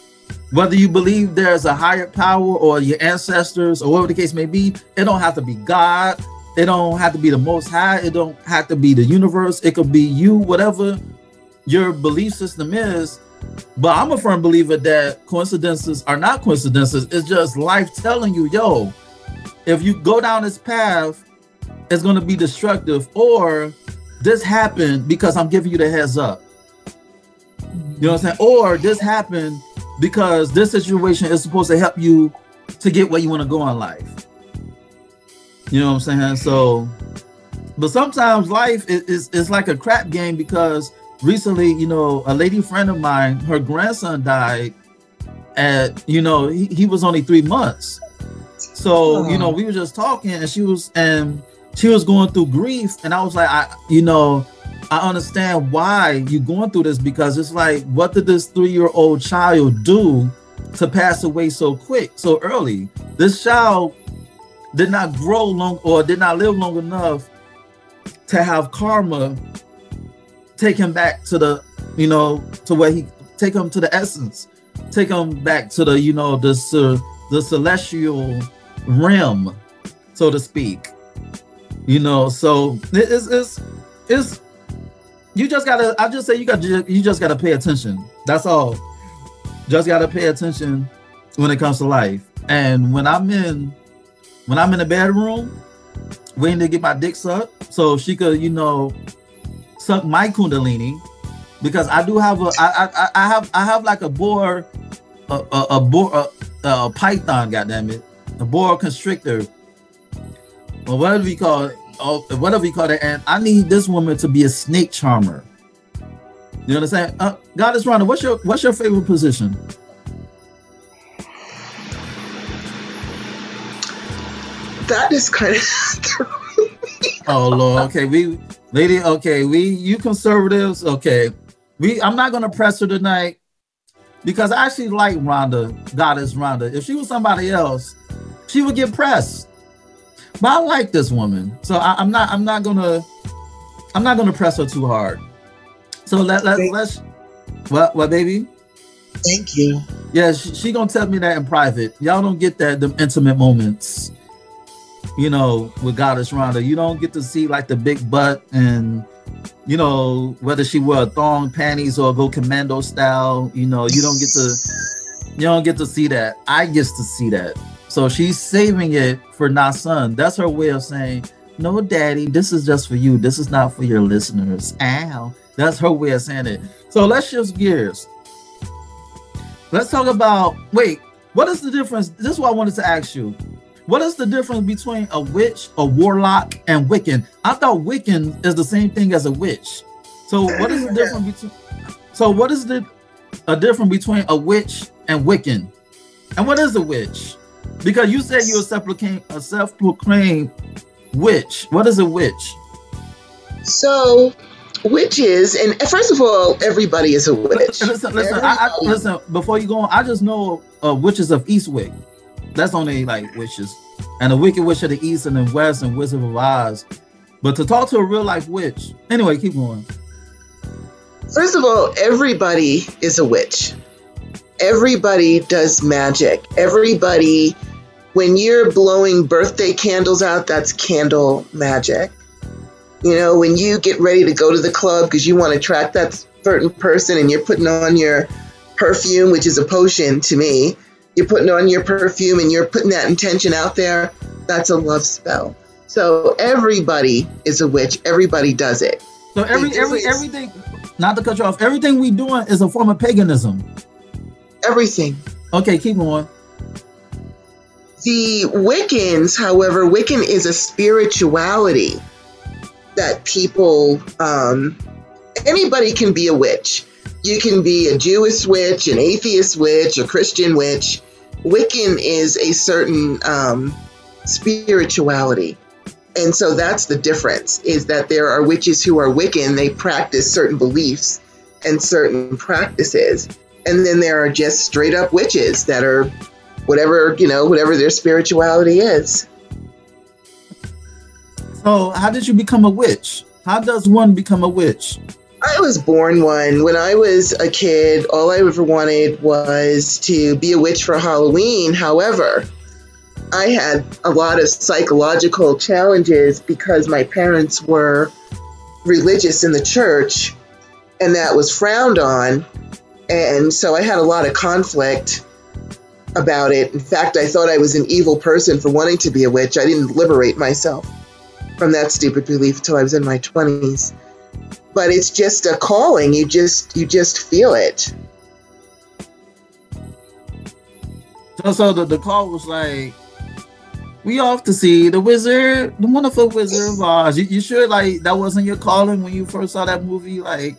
Whether you believe there's a higher power or your ancestors or whatever the case may be, it don't have to be God. It don't have to be the Most High. It don't have to be the universe. It could be you, whatever your belief system is. But I'm a firm believer that coincidences are not coincidences. It's just life telling you, yo, if you go down this path, it's going to be destructive, or this happened because I'm giving you the heads up. You know what I'm saying? Or this happened because this situation is supposed to help you to get where you want to go in life. You know what I'm saying? So, but sometimes life is like a crap game, because recently, you know, a lady friend of mine, her grandson died at, you know, he was only 3 months. So, you know, we were just talking, and she was going through grief, and I was like, I understand why you're going through this, because it's like, what did this 3-year-old child do to pass away so quick, so early? This child did not grow long, or did not live long enough to have karma take him back to the, you know, to where he take him to the essence, take him back to the, you know, the celestial realm, so to speak. You know, so it's you just gotta, I just say you just gotta pay attention. That's all. Just gotta pay attention when it comes to life. And when I'm in the bedroom waiting to get my dick sucked, so she could, you know, suck my kundalini, because I do have I have like a boa python, goddammit, a boa constrictor, or whatever you call it, and I need this woman to be a snake charmer. You understand? Goddess Rhonda, what's your favorite position? That is kind of Oh Lord, okay, you conservatives, okay. I'm not gonna press her tonight, because I actually like Rhonda, Goddess Rhonda. If she was somebody else, she would get pressed. But I like this woman, so I'm not gonna press her too hard. So let's what baby? Thank you. Yeah, she gonna tell me that in private. Y'all don't get them intimate moments, you know, with Goddess Rhonda. You don't get to see like the big butt, and you know, whether she wear thong panties or go commando style. You know, you don't get to see that. I get to see that. So she's saving it for not son. That's her way of saying, no, daddy, this is just for you. This is not for your listeners. Ow. That's her way of saying it. So let's shift gears. Let's talk about, what is the difference? This is what I wanted to ask you. What is the difference between a witch, a warlock, and Wiccan? I thought Wiccan is the same thing as a witch. So what is the difference between, a difference between a witch and Wiccan? And what is a witch? Because you said you're a self-proclaimed witch. What is a witch? So, witches, and first of all, everybody is a witch. Listen, before you go on, I just know witches of Eastwick. That's only like witches. And the Wicked Witch of the East and the West and Wizard of Oz. But to talk to a real life witch. Anyway, keep going. First of all, everybody is a witch. Everybody does magic. Everybody, when you're blowing birthday candles out, that's candle magic. You know, when you get ready to go to the club because you want to attract that certain person and you're putting on your perfume, which is a potion to me, you're putting on your perfume and you're putting that intention out there, that's a love spell. So everybody is a witch. Everybody does it. So everything, not to cut you off, everything we doing is a form of paganism. Everything. Okay, keep going. The Wiccans, however, Wiccan is a spirituality that people, anybody can be a witch. You can be a Jewish witch, an atheist witch, a Christian witch. Wiccan is a certain spirituality. And so that's the difference, is that there are witches who are Wiccan. They practice certain beliefs and certain practices. And then there are just straight up witches that are whatever their spirituality is. So how did you become a witch? How does one become a witch? I was born one. When I was a kid, all I ever wanted was to be a witch for Halloween. However, I had a lot of psychological challenges because my parents were religious in the church, and that was frowned on. And so I had a lot of conflict about it. In fact, I thought I was an evil person for wanting to be a witch. I didn't liberate myself from that stupid belief until I was in my 20s. But it's just a calling. You just feel it. So the call was like, we off to see the wizard, the wonderful Wizard of Oz. You sure like that wasn't your calling when you first saw that movie? Like,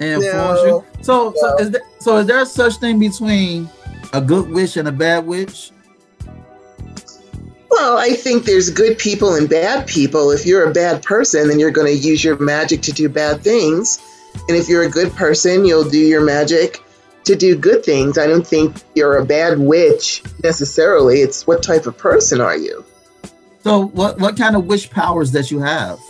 and influenced you? So is there such thing between a good witch and a bad witch? Well, I think there's good people and bad people. If you're a bad person, then you're going to use your magic to do bad things. And if you're a good person, you'll do your magic to do good things. I don't think you're a bad witch necessarily. It's what type of person are you? So what kind of witch powers that you have?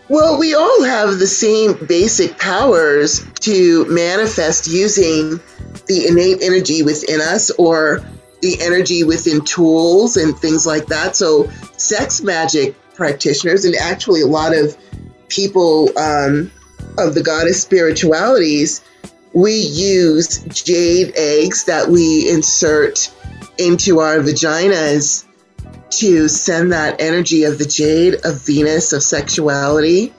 Well, we all have the same basic powers to manifest using the innate energy within us or the energy within tools and things like that. So sex magic practitioners and actually a lot of people of the goddess spiritualities, we use jade eggs that we insert into our vaginas to send that energy of the jade, of Venus, of sexuality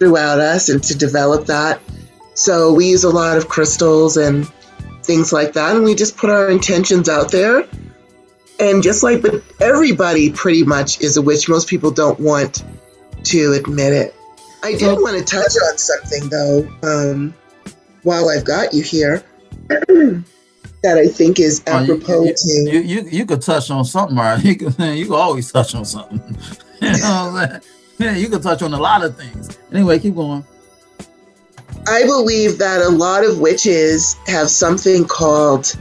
throughout us and to develop that. So we use a lot of crystals and things like that, and we just put our intentions out there. And just like, but everybody pretty much is a witch. Most people don't want to admit it. I did want to touch on something though, while I've got you here, that I think is apropos to. You could touch on something, right? You could always touch on something. You know what I'm saying? Yeah, you could touch on a lot of things. Anyway, keep going. I believe that a lot of witches have something called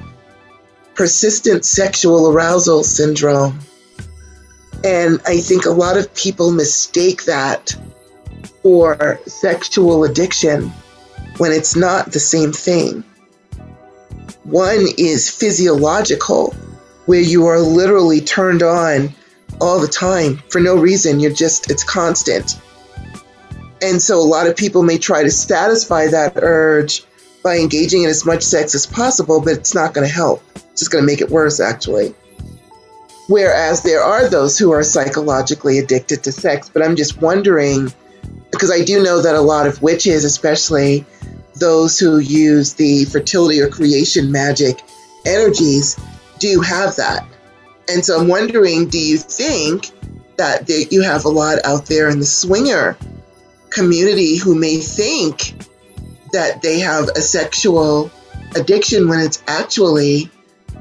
persistent sexual arousal syndrome. And I think a lot of people mistake that for sexual addiction when it's not the same thing. One is physiological, where you are literally turned on all the time for no reason. It's constant. And so a lot of people may try to satisfy that urge by engaging in as much sex as possible, but it's not going to help. It's just going to make it worse, actually. Whereas there are those who are psychologically addicted to sex. But I'm just wondering, because I do know that a lot of witches, especially those who use the fertility or creation magic energies, do have that. And so I'm wondering, do you think that you have a lot out there in the swinger community who may think that they have a sexual addiction when it's actually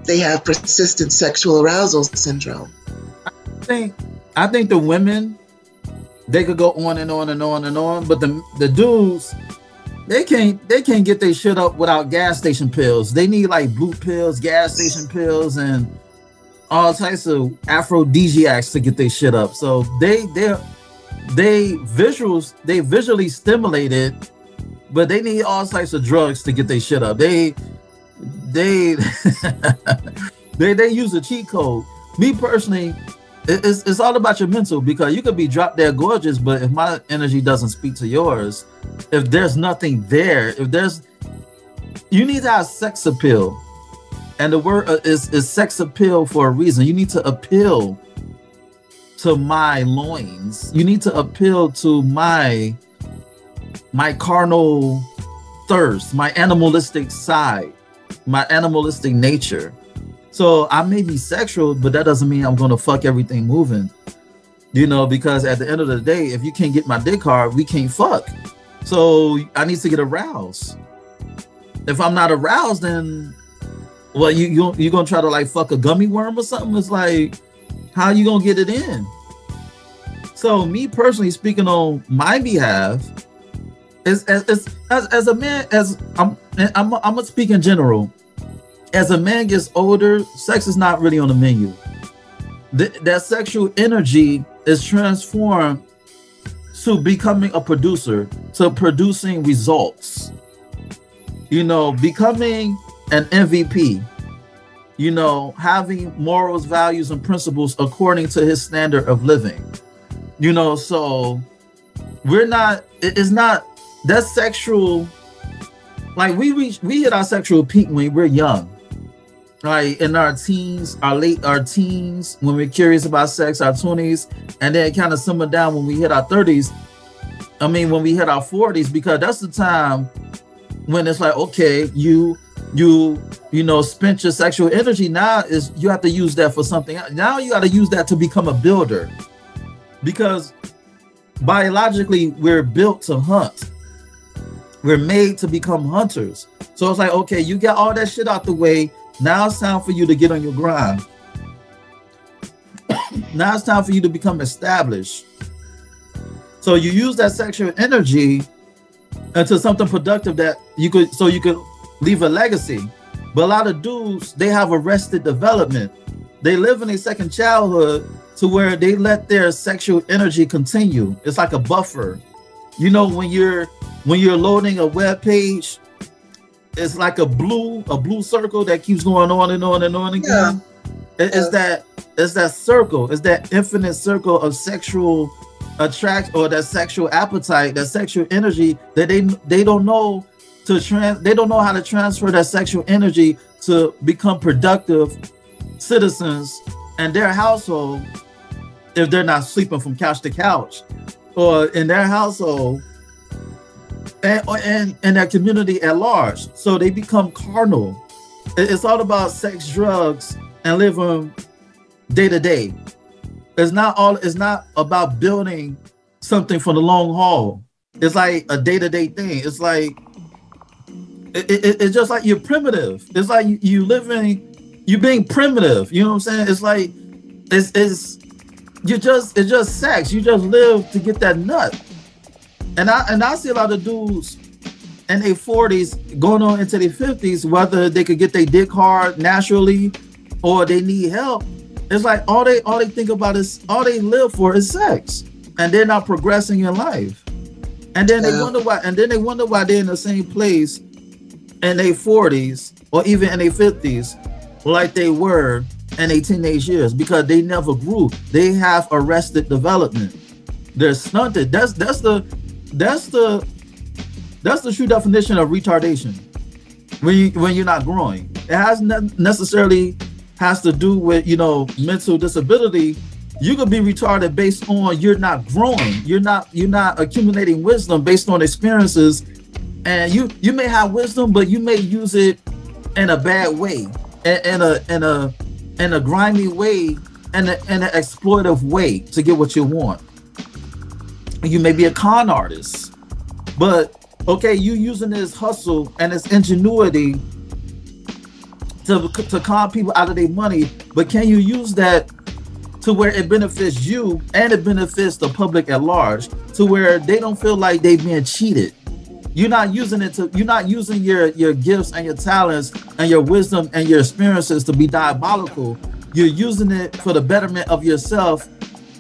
they have persistent sexual arousal syndrome? I think the women, they could go on and on and on and on, but the dudes, they can't get their shit up without gas station pills. They need like blue pills, gas station pills, and all types of aphrodisiacs to get their shit up. So they visually stimulated, but they need all types of drugs to get their shit up. They use a cheat code. Me personally, it's all about your mental, because you could be drop dead gorgeous, but if my energy doesn't speak to yours, if there's nothing there, you need to have sex appeal. And the word is sex appeal for a reason. You need to appeal to my loins. You need to appeal to my carnal thirst, my animalistic side, my animalistic nature. So I may be sexual, but that doesn't mean I'm going to fuck everything moving. You know, because at the end of the day, if you can't get my dick hard, we can't fuck. So I need to get aroused. If I'm not aroused, then, well, you're going to try to like fuck a gummy worm or something? It's like, how you going to get it in? So me personally, speaking on my behalf, as a man, I'm gonna speak in general. As a man gets older, sex is not really on the menu. That sexual energy is transformed to becoming a producer, to producing results. You know, becoming an MVP. You know, having morals, values, and principles according to his standard of living. You know, so it's not that sexual, like we hit our sexual peak when we're young, right? In our teens, our teens, when we're curious about sex, our 20s, and then it kind of simmer down when we hit our 30s. I mean, when we hit our 40s, because that's the time when it's like, okay, you know, spent your sexual energy. Now is you have to use that for something. Now you got to use that to become a builder, because biologically we're built to hunt. We're made to become hunters. So it's like, okay, you got all that shit out the way. Now it's time for you to get on your grind. Now it's time for you to become established. So you use that sexual energy into something productive that you could leave a legacy. But a lot of dudes, they have arrested development. They live in a second childhood to where they let their sexual energy continue. It's like a buffer. You know, when you're loading a web page, it's like a blue circle that keeps going on and on and on again. Yeah. It's that circle. It's that infinite circle of sexual attract, or that sexual appetite, that sexual energy that they don't know they don't know how to transfer that sexual energy to become productive citizens in their household, if they're not sleeping from couch to couch, or in their household and their community at large. So they become carnal. It's all about sex, drugs, and living day to day. It's not about building something for the long haul. It's like a day-to-day thing. It's like it's just like you're primitive. It's like you're being primitive. You know what I'm saying? It's like it's just sex. You just live to get that nut. And I see a lot of dudes in their 40s going on into their 50s, whether they could get their dick hard naturally or they need help. It's like all they think about is, all they live for is sex, and they're not progressing in life. And then they wonder why. And then they wonder why they're in the same place in their 40s or even in their 50s, like they were in their teenage years, because they never grew. They have arrested development. They're stunted. That's the true definition of retardation. When you're not growing, it has necessarily has to do with, you know, mental disability. You could be retarded based on you're not growing. You're not accumulating wisdom based on experiences, and you may have wisdom, but you may use it in a bad way, in a grimy way, in an exploitive way to get what you want. You may be a con artist, but okay, you using this hustle and this ingenuity to con people out of their money, but can you use that to where it benefits you and it benefits the public at large, to where they don't feel like they've been cheated? You're not using your gifts and your talents and your wisdom and your experiences to be diabolical. You're using it for the betterment of yourself,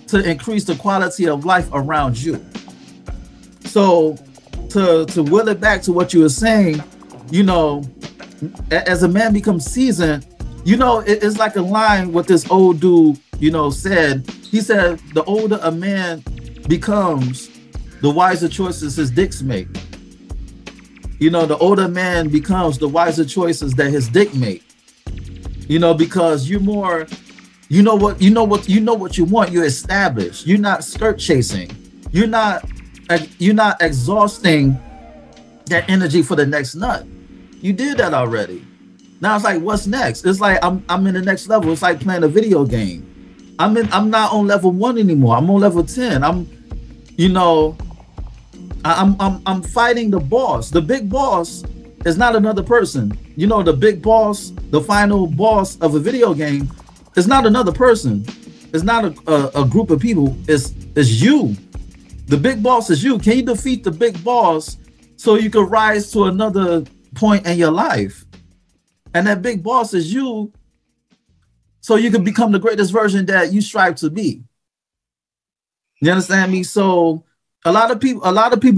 to increase the quality of life around you. So to will it back to what you were saying, you know, as a man becomes seasoned, you know, it's like a line what this old dude, you know, said. He said, the older a man becomes, the wiser choices his dicks make. You know, the older man becomes, the wiser choices that his dick make. You know, because you're more, you know what you want. You're established. You're not skirt chasing. You're not exhausting that energy for the next nut. You did that already. Now it's like, what's next? It's like I'm in the next level. It's like playing a video game. I'm not on level 1 anymore. I'm on level 10. I'm fighting the boss. The big boss is not another person. You know, the big boss, the final boss of a video game is not another person. It's not a group of people. It's you. The big boss is you. Can you defeat the big boss so you can rise to another point in your life? And that big boss is you, so you can become the greatest version that you strive to be. You understand me? So a lot of people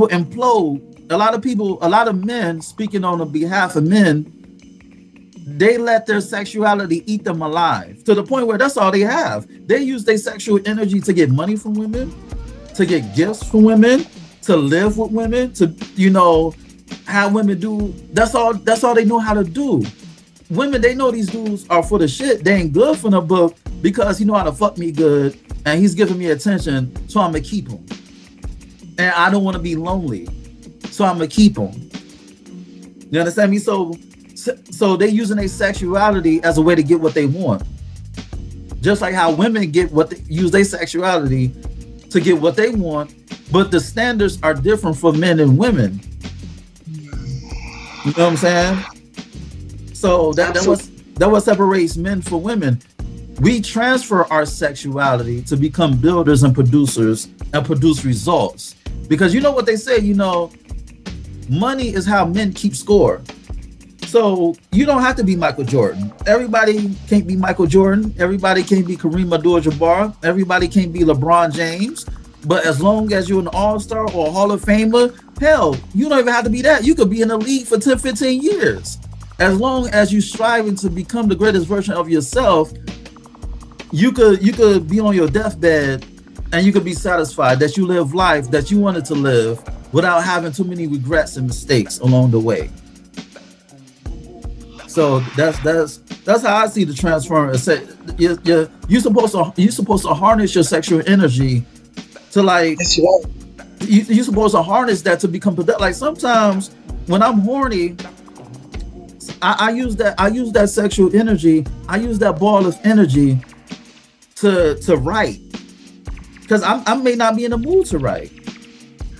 implode. A lot of men, speaking on the behalf of men, they let their sexuality eat them alive to the point where that's all they have. They use their sexual energy to get money from women, to get gifts from women, to live with women, to, you know, have women do. That's all they know how to do. Women, they know these dudes are for the shit. They ain't good for the book because he know how to fuck me good and he's giving me attention, so I'm gonna keep him. And I don't want to be lonely, so I'm gonna keep him. You understand me? So they using their sexuality as a way to get what they want. Just like how women use their sexuality to get what they want, but the standards are different for men and women. You know what I'm saying? So that what separates men from women. We transfer our sexuality to become builders and producers and produce results. Because you know what they say, you know, money is how men keep score. So you don't have to be Michael Jordan. Everybody can't be Michael Jordan. Everybody can't be Kareem Abdul-Jabbar. Everybody can't be LeBron James. But as long as you're an all-star or a Hall of Famer, hell, you don't even have to be that. You could be in the league for 10, 15 years. As long as you're striving to become the greatest version of yourself, you could be on your deathbed and you could be satisfied that you live life that you wanted to live without having too many regrets and mistakes along the way. So that's how I see the transference. You're supposed to harness your sexual energy to, like, you're supposed to harness that to become productive. Like sometimes when I'm horny, I use that sexual energy. I use that ball of energy to write, because I may not be in the mood to write,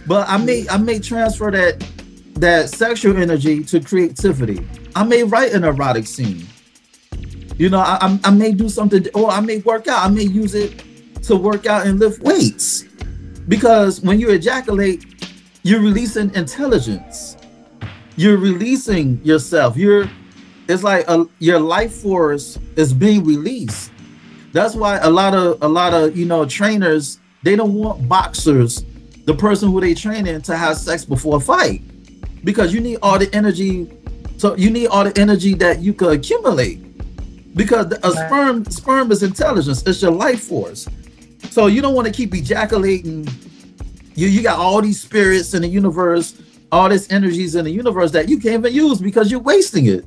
but I may transfer that sexual energy to creativity. I may write an erotic scene. You know, I may do something, or I may work out. I may use it to work out and lift weights, because when you ejaculate, you're releasing intelligence. You're releasing yourself. It's like your life force is being released. That's why a lot of you know, trainers, they don't want boxers, the person who they training, to have sex before a fight, because you need all the energy. So you need all the energy that you could accumulate, because a sperm is intelligence. It's your life force. So you don't want to keep ejaculating. You got all these spirits in the universe, all these energies in the universe that you can't even use because you're wasting it.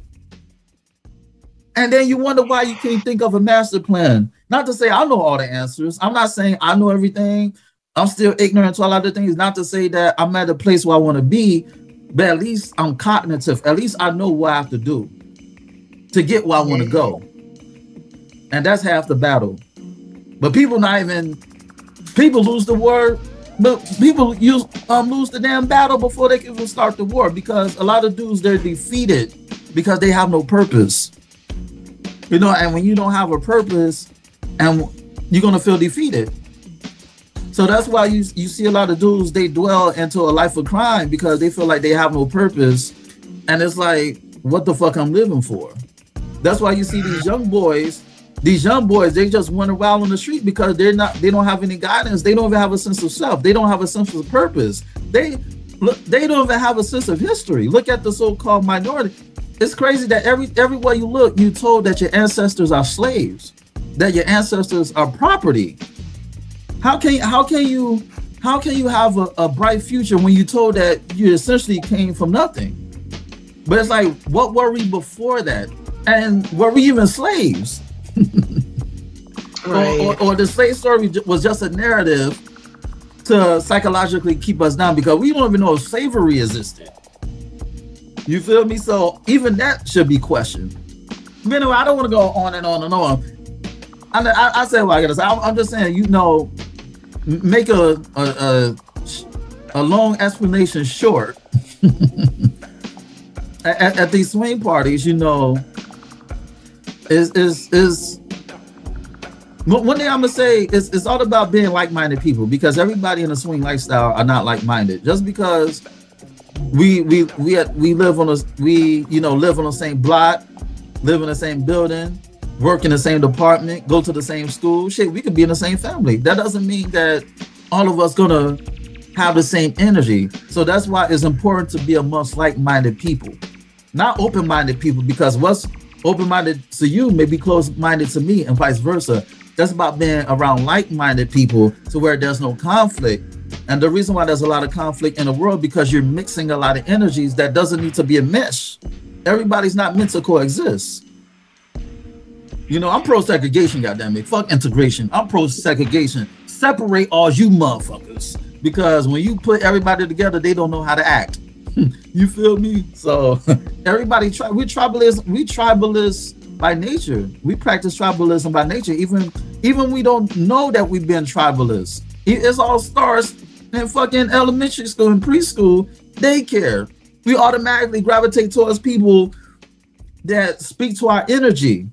And then you wonder why you can't think of a master plan. Not to say I know all the answers. I'm not saying I know everything. I'm still ignorant to a lot of things. Not to say that I'm at a place where I want to be, but at least I'm cognitive. At least I know what I have to do to get where I want to go. And that's half the battle. But people lose the war, but people lose the damn battle before they can even start the war, because a lot of dudes, they're defeated because they have no purpose. You know, and when you don't have a purpose, and you're gonna feel defeated. So that's why you see a lot of dudes, they dwell into a life of crime because they feel like they have no purpose. And it's like, what the fuck I'm living for? That's why you see these young boys, they just run around on the street because they don't have any guidance. They don't even have a sense of self. They don't have a sense of purpose. They don't even have a sense of history. Look at the so-called minority. It's crazy that everywhere you look, you told that your ancestors are slaves, that your ancestors are property. How can you have a bright future when you told that you essentially came from nothing? But it's like, what were we before that? And were we even slaves? Right. or the slave story was just a narrative to psychologically keep us down, because we don't even know if slavery existed. You feel me? So even that should be questioned. But anyway, I don't want to go on and on and on. I say what I gotta say. I'm just saying, you know, make a long explanation short. at these swing parties, you know, is one thing I'm gonna say is it's all about being like-minded people, because everybody in the swing lifestyle are not like-minded. Just because we live on the same block, live in the same building, work in the same department, go to the same school, shit, we could be in the same family. That doesn't mean that all of us gonna have the same energy. So that's why it's important to be amongst like-minded people, not open-minded people, because what's open-minded to you may be closed-minded to me and vice versa. That's about being around like-minded people to where there's no conflict. And the reason why there's a lot of conflict in the world, because you're mixing a lot of energies that doesn't need to be a mesh. Everybody's not meant to coexist. You know, I'm pro-segregation, goddammit. Fuck integration. I'm pro-segregation. Separate all you motherfuckers. Because when you put everybody together, they don't know how to act. You feel me? So everybody, we tribalists by nature. We practice tribalism by nature. Even we don't know that we've been tribalists. It all starts in fucking elementary school and preschool, daycare. We automatically gravitate towards people that speak to our energy.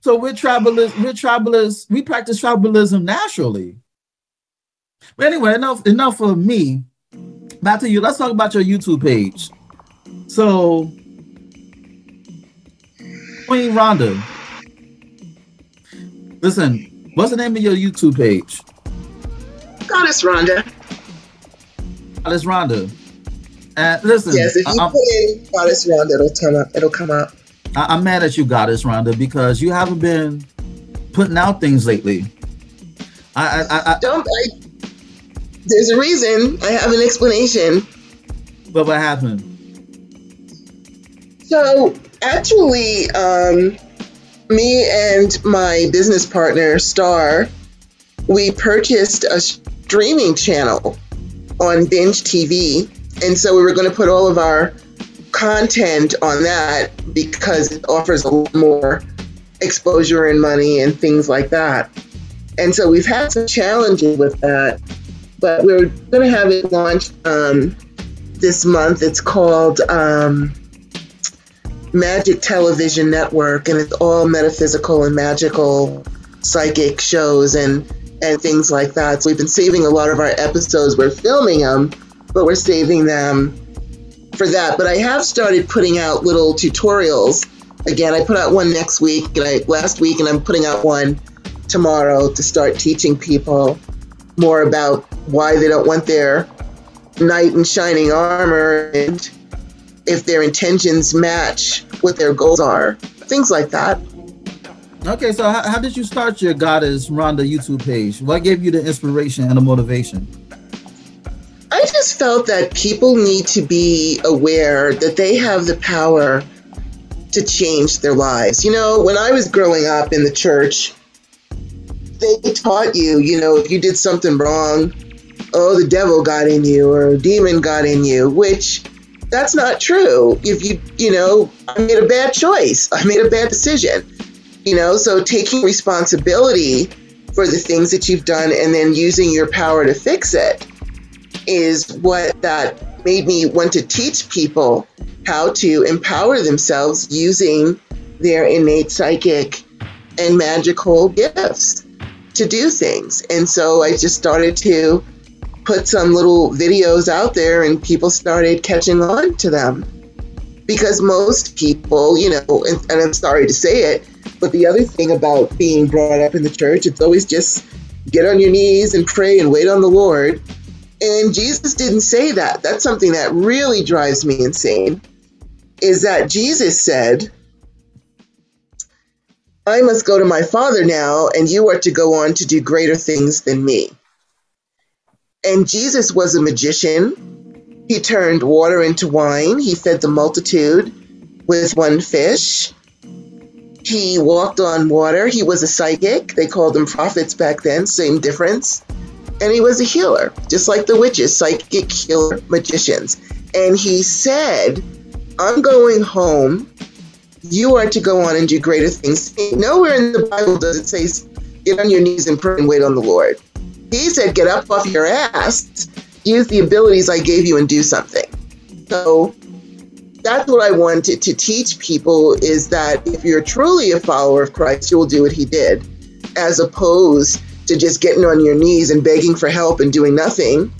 So we're tribalists. We practice tribalism naturally. But anyway, enough of me. Back to you. Let's talk about your YouTube page. So, Queen Rhonda, listen, what's the name of your YouTube page? Goddess Rhonda. Goddess Rhonda. And listen, yes, if you put in Goddess Rhonda, it'll come up. I'm mad at you, Goddess Rhonda, because you haven't been putting out things lately. There's a reason. I have an explanation. But what happened? So actually, me and my business partner, Star, we purchased a streaming channel on Binge TV. And so we were going to put all of our content on that because it offers a lot more exposure and money and things like that. And so we've had some challenges with that. But we're going to have it launched this month. It's called Magic Television Network, and it's all metaphysical and magical psychic shows and things like that. So we've been saving a lot of our episodes. We're filming them, but we're saving them for that. But I have started putting out little tutorials. Again, I put out one last week, and I'm putting out one tomorrow to start teaching people more about why they don't want their knight in shining armor and if their intentions match what their goals are, things like that. Okay, so how did you start your Goddess Rhonda YouTube page? What gave you the inspiration and the motivation? I just felt that people need to be aware that they have the power to change their lives. You know, when I was growing up in the church, they taught you, if you did something wrong, oh, the devil got in you or a demon got in you, which that's not true. If I made a bad choice. I made a bad decision, so taking responsibility for the things that you've done and then using your power to fix it is what that made me want to teach people how to empower themselves using their innate psychic and magical gifts to do things. And so I just started to put some little videos out there and people started catching on to them. Because most people, and I'm sorry to say it, but the other thing about being brought up in the church, it's always just get on your knees and pray and wait on the Lord. And Jesus didn't say that. That's something that really drives me insane, is that Jesus said, I must go to my Father now, and you are to go on to do greater things than me. And Jesus was a magician. He turned water into wine. He fed the multitude with one fish. He walked on water. He was a psychic. They called them prophets back then, same difference. And he was a healer, just like the witches, psychic healer magicians. And he said, I'm going home. You are to go on and do greater things. Nowhere in the Bible does it say, get on your knees and pray and wait on the Lord. He said, get up off your ass, use the abilities I gave you and do something. So that's what I wanted to teach people, is that if you're truly a follower of Christ, you will do what he did, as opposed to just getting on your knees and begging for help and doing nothing,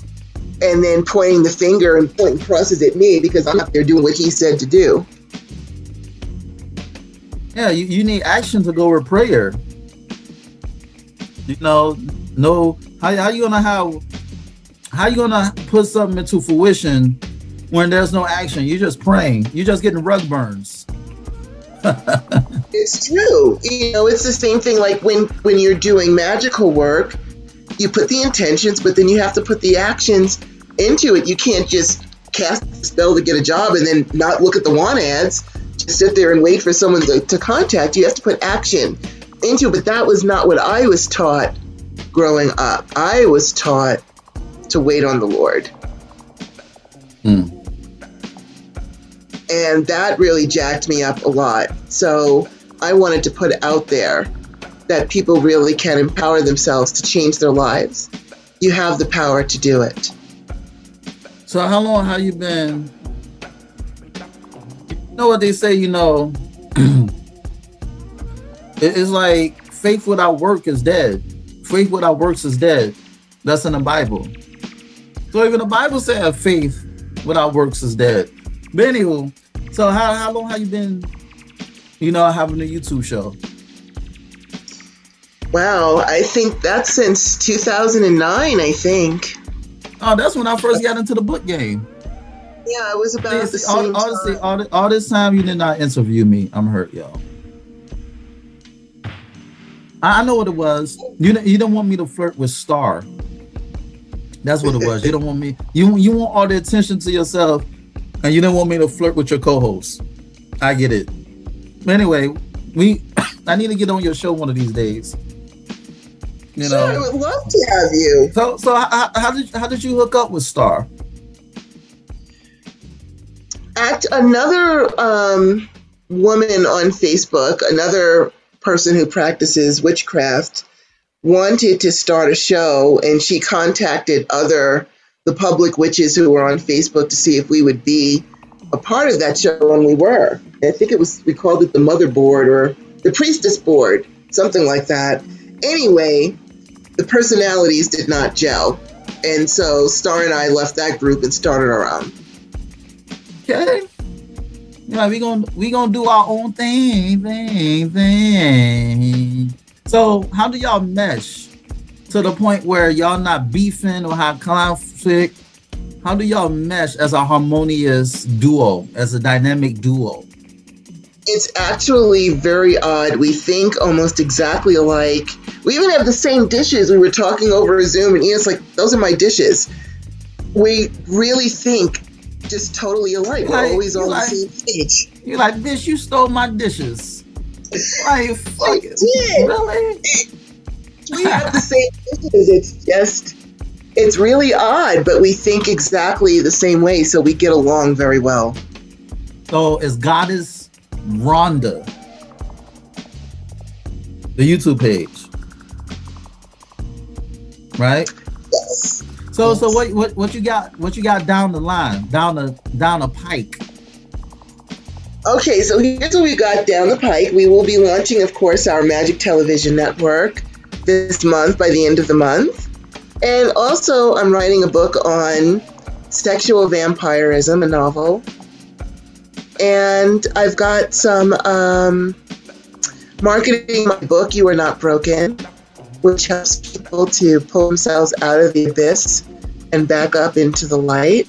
and then pointing the finger and pointing crosses at me because I'm out there doing what he said to do. Yeah, you need action to go with prayer. No, how you gonna put something into fruition when there's no action? You're just praying. You're just getting rug burns. It's true. You know, it's the same thing like when you're doing magical work, you put the intentions, but then you have to put the actions into it. You can't just cast a spell to get a job and then not look at the want ads, just sit there and wait for someone to contact you. You have to put action into it, but that was not what I was taught growing up. I was taught to wait on the Lord. And that really jacked me up a lot. So I wanted to put out there that people really can empower themselves to change their lives. You have the power to do it. So how long have you been? You know what they say, you know, it's like faith without work is dead. Faith without works is dead. That's in the Bible. So even the Bible said faith without works is dead. But anywho, so how long have you been, you know, having a YouTube show? Wow, I think that's since 2009, I think. Oh, that's when I first got into the book game. Yeah, it was about the same time. All this time you did not interview me. I'm hurt, y'all. I know what it was. You don't want me to flirt with Star. That's what it was. You don't want me. You want all the attention to yourself, and you don't want me to flirt with your co-host. I get it. But anyway, I need to get on your show one of these days. You know, sure, I would love to have you. So how did you hook up with Star? Another woman on Facebook, another person who practices witchcraft, wanted to start a show, and she contacted the public witches who were on Facebook to see if we would be a part of that show, and we were. I think we called it the Mother Board or the Priestess Board, something like that. Anyway, the personalities did not gel, and so Star and I left that group and started our own. Okay. Yeah, we gonna do our own thing. So how do y'all mesh to the point where y'all not beefing or have conflict? How do y'all mesh as a harmonious duo, as a dynamic duo? It's actually very odd. We think almost exactly alike. We even have the same dishes. We were talking over Zoom, and Ian's like, "Those are my dishes." We really think just totally alike. We're always on the same page. You're like, "Bitch, you stole my dishes." Like, fuck it. Really? We have the same dishes. It's really odd, but we think exactly the same way, so we get along very well. So is Goddess Rhonda the YouTube page, right? Yes. So what you got down the line, down the pike? Okay, so here's what we got down the pike. We will be launching, of course, our Magic Television Network this month, by the end of the month. And also, I'm writing a book on sexual vampirism, a novel. And I've got some marketing my book, You Are Not Broken, which helps people to pull themselves out of the abyss and back up into the light.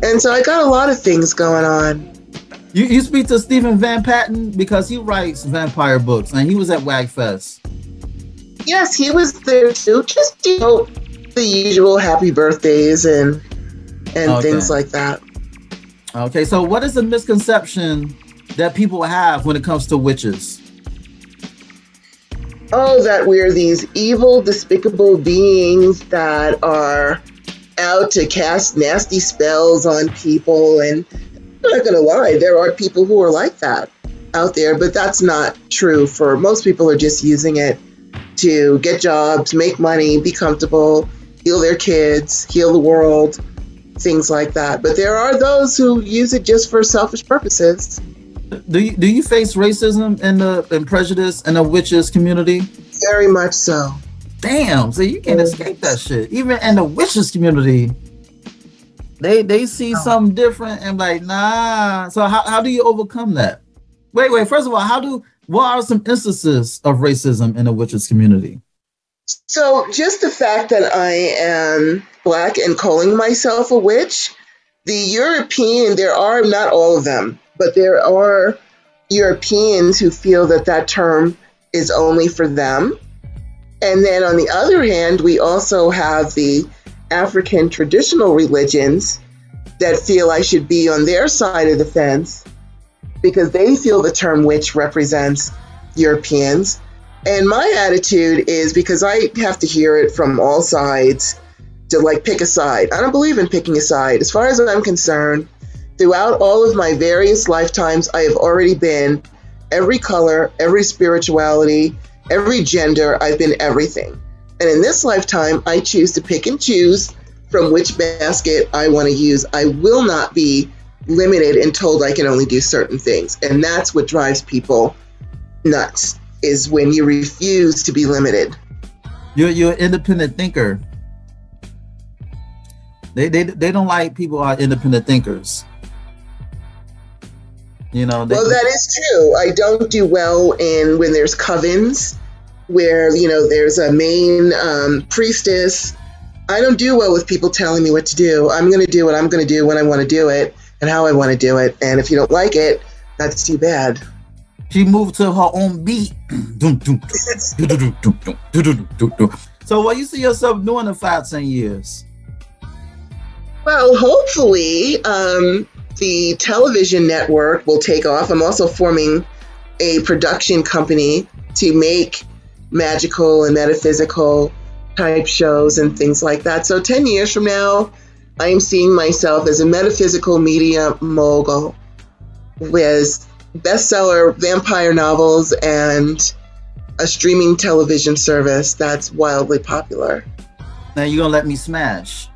And so I got a lot of things going on. You speak to Stephen Van Patten because he writes vampire books, and he was at WAGFest. Yes, he was there too. Just, the usual happy birthdays and things like that. Okay, so what is the misconception that people have when it comes to witches? Oh, that we're these evil, despicable beings that are out to cast nasty spells on people. And I'm not going to lie, there are people who are like that out there, but that's not true. For most people are just using it to get jobs, make money, be comfortable, heal their kids, heal the world, things like that. But there are those who use it just for selfish purposes. Do you face racism and prejudice in the witches community? Very much so. Damn, so you can't escape that shit. Even in the witches community, they see something different and like, nah. So how do you overcome that? Wait. First of all, what are some instances of racism in the witches community? So just the fact that I am Black and calling myself a witch, the European, there are, not all of them, but there are Europeans who feel that that term is only for them. And then on the other hand, we also have the African traditional religions that feel I should be on their side of the fence because they feel the term witch represents Europeans. And my attitude is, because I have to hear it from all sides, to like pick a side. I don't believe in picking a side. As far as I'm concerned, throughout all of my various lifetimes, I have already been every color, every spirituality, every gender. I've been everything. And in this lifetime, I choose to pick and choose from which basket I want to use. I will not be limited and told I can only do certain things. And that's what drives people nuts, is when you refuse to be limited. You're an independent thinker. They don't like people who are independent thinkers. You know. Well, that is true. I don't do well in when there's covens, where there's a main priestess. I don't do well with people telling me what to do. I'm going to do what I'm going to do when I want to do it and how I want to do it. And if you don't like it, that's too bad. She moved to her own beat. So what you see yourself doing in 5-10 years? Well, hopefully the television network will take off. I'm also forming a production company to make magical and metaphysical type shows and things like that. So 10 years from now, I am seeing myself as a metaphysical media mogul with bestseller vampire novels and a streaming television service that's wildly popular. Now you're gonna let me smash.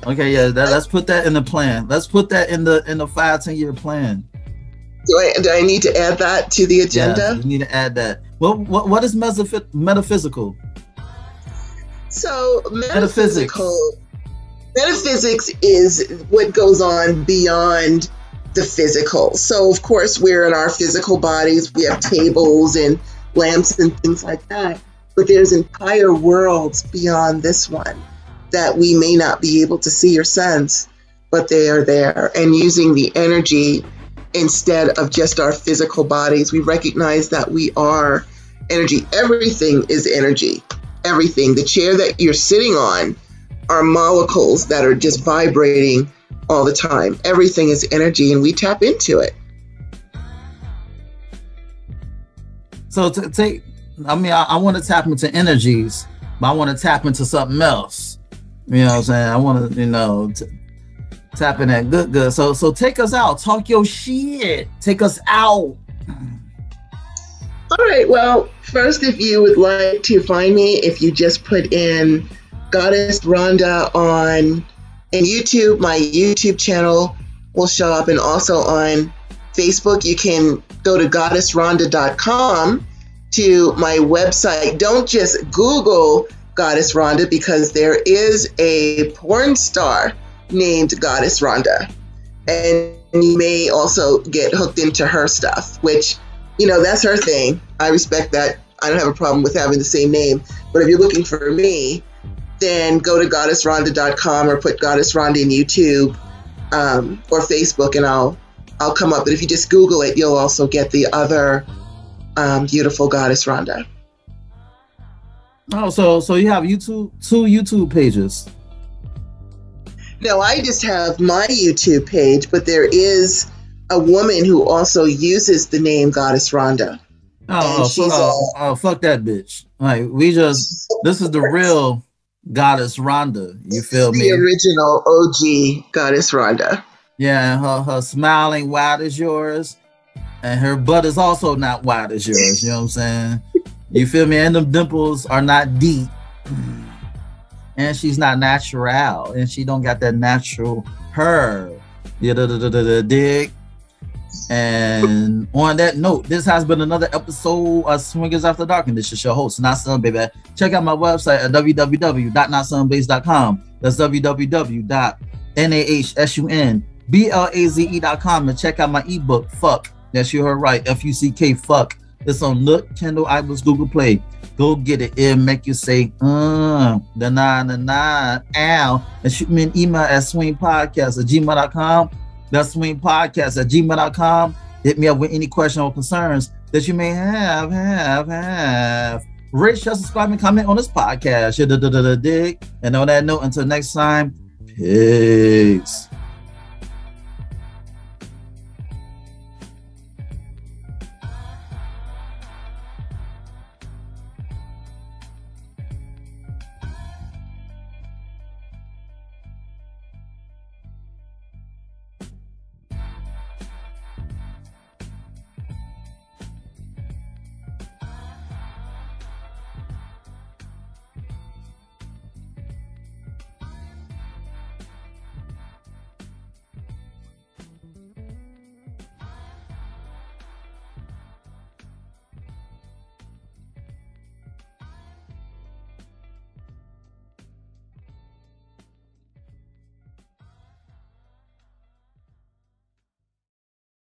Okay, yeah, let's put that in the plan. Let's put that in the 5-10 year plan. Do I need to add that to the agenda? Yeah, you need to add that. Well, what is metaphysical? So metaphysics is what goes on beyond the physical. So of course we're in our physical bodies. We have tables and lamps and things like that. But there's entire worlds beyond this one that we may not be able to see or sense, but they are there. And using the energy instead of just our physical bodies, we recognize that we are energy. Everything is energy. Everything. The chair that you're sitting on are molecules that are just vibrating all the time. Everything is energy, and we tap into it. So I want to tap into energies, but I want to tap into something else. You know what I'm saying? I want to, tap in that good. So take us out. Talk your shit. Take us out. All right. Well, first, if you would like to find me, if you just put in Goddess Rhonda on YouTube, my YouTube channel will show up, and also on Facebook. You can go to goddessrhonda.com to my website. Don't just Google Goddess Rhonda, because there is a porn star named Goddess Rhonda, and you may also get hooked into her stuff, which, that's her thing. I respect that. I don't have a problem with having the same name. But if you're looking for me, then go to goddessrhonda.com or put Goddess Rhonda in YouTube or Facebook, and I'll come up. But if you just Google it, you'll also get the other beautiful Goddess Rhonda. Oh, so you have two YouTube pages. No, I just have my YouTube page, but there is a woman who also uses the name Goddess Rhonda. Fuck that bitch. Like, this is the real Goddess Rhonda. You feel me? The original OG Goddess Rhonda. Yeah, and her smile ain't wide as yours, and her butt is also not wide as yours. You know what I'm saying? You feel me? And them dimples are not deep. And she's not natural, and she don't got that natural her. Dig. And on that note, this has been another episode of Swingers After Dark, and this is your host, Not Sun Baby. Check out my website at www.notsunblaze.com. That's www.nahsunblaze.com, and check out my ebook, Fuck. Yes, you heard right. Fuck. Fuck It's on Nook, Kindle, iBooks, Google Play. Go get it. It'll make you say, the ow. And shoot me an email at swingpodcast@gmail.com. That's swingpodcast@gmail.com. Hit me up with any questions or concerns that you may have. Rate, share, subscribe, and comment on this podcast. Dig. And on that note, until next time, peace.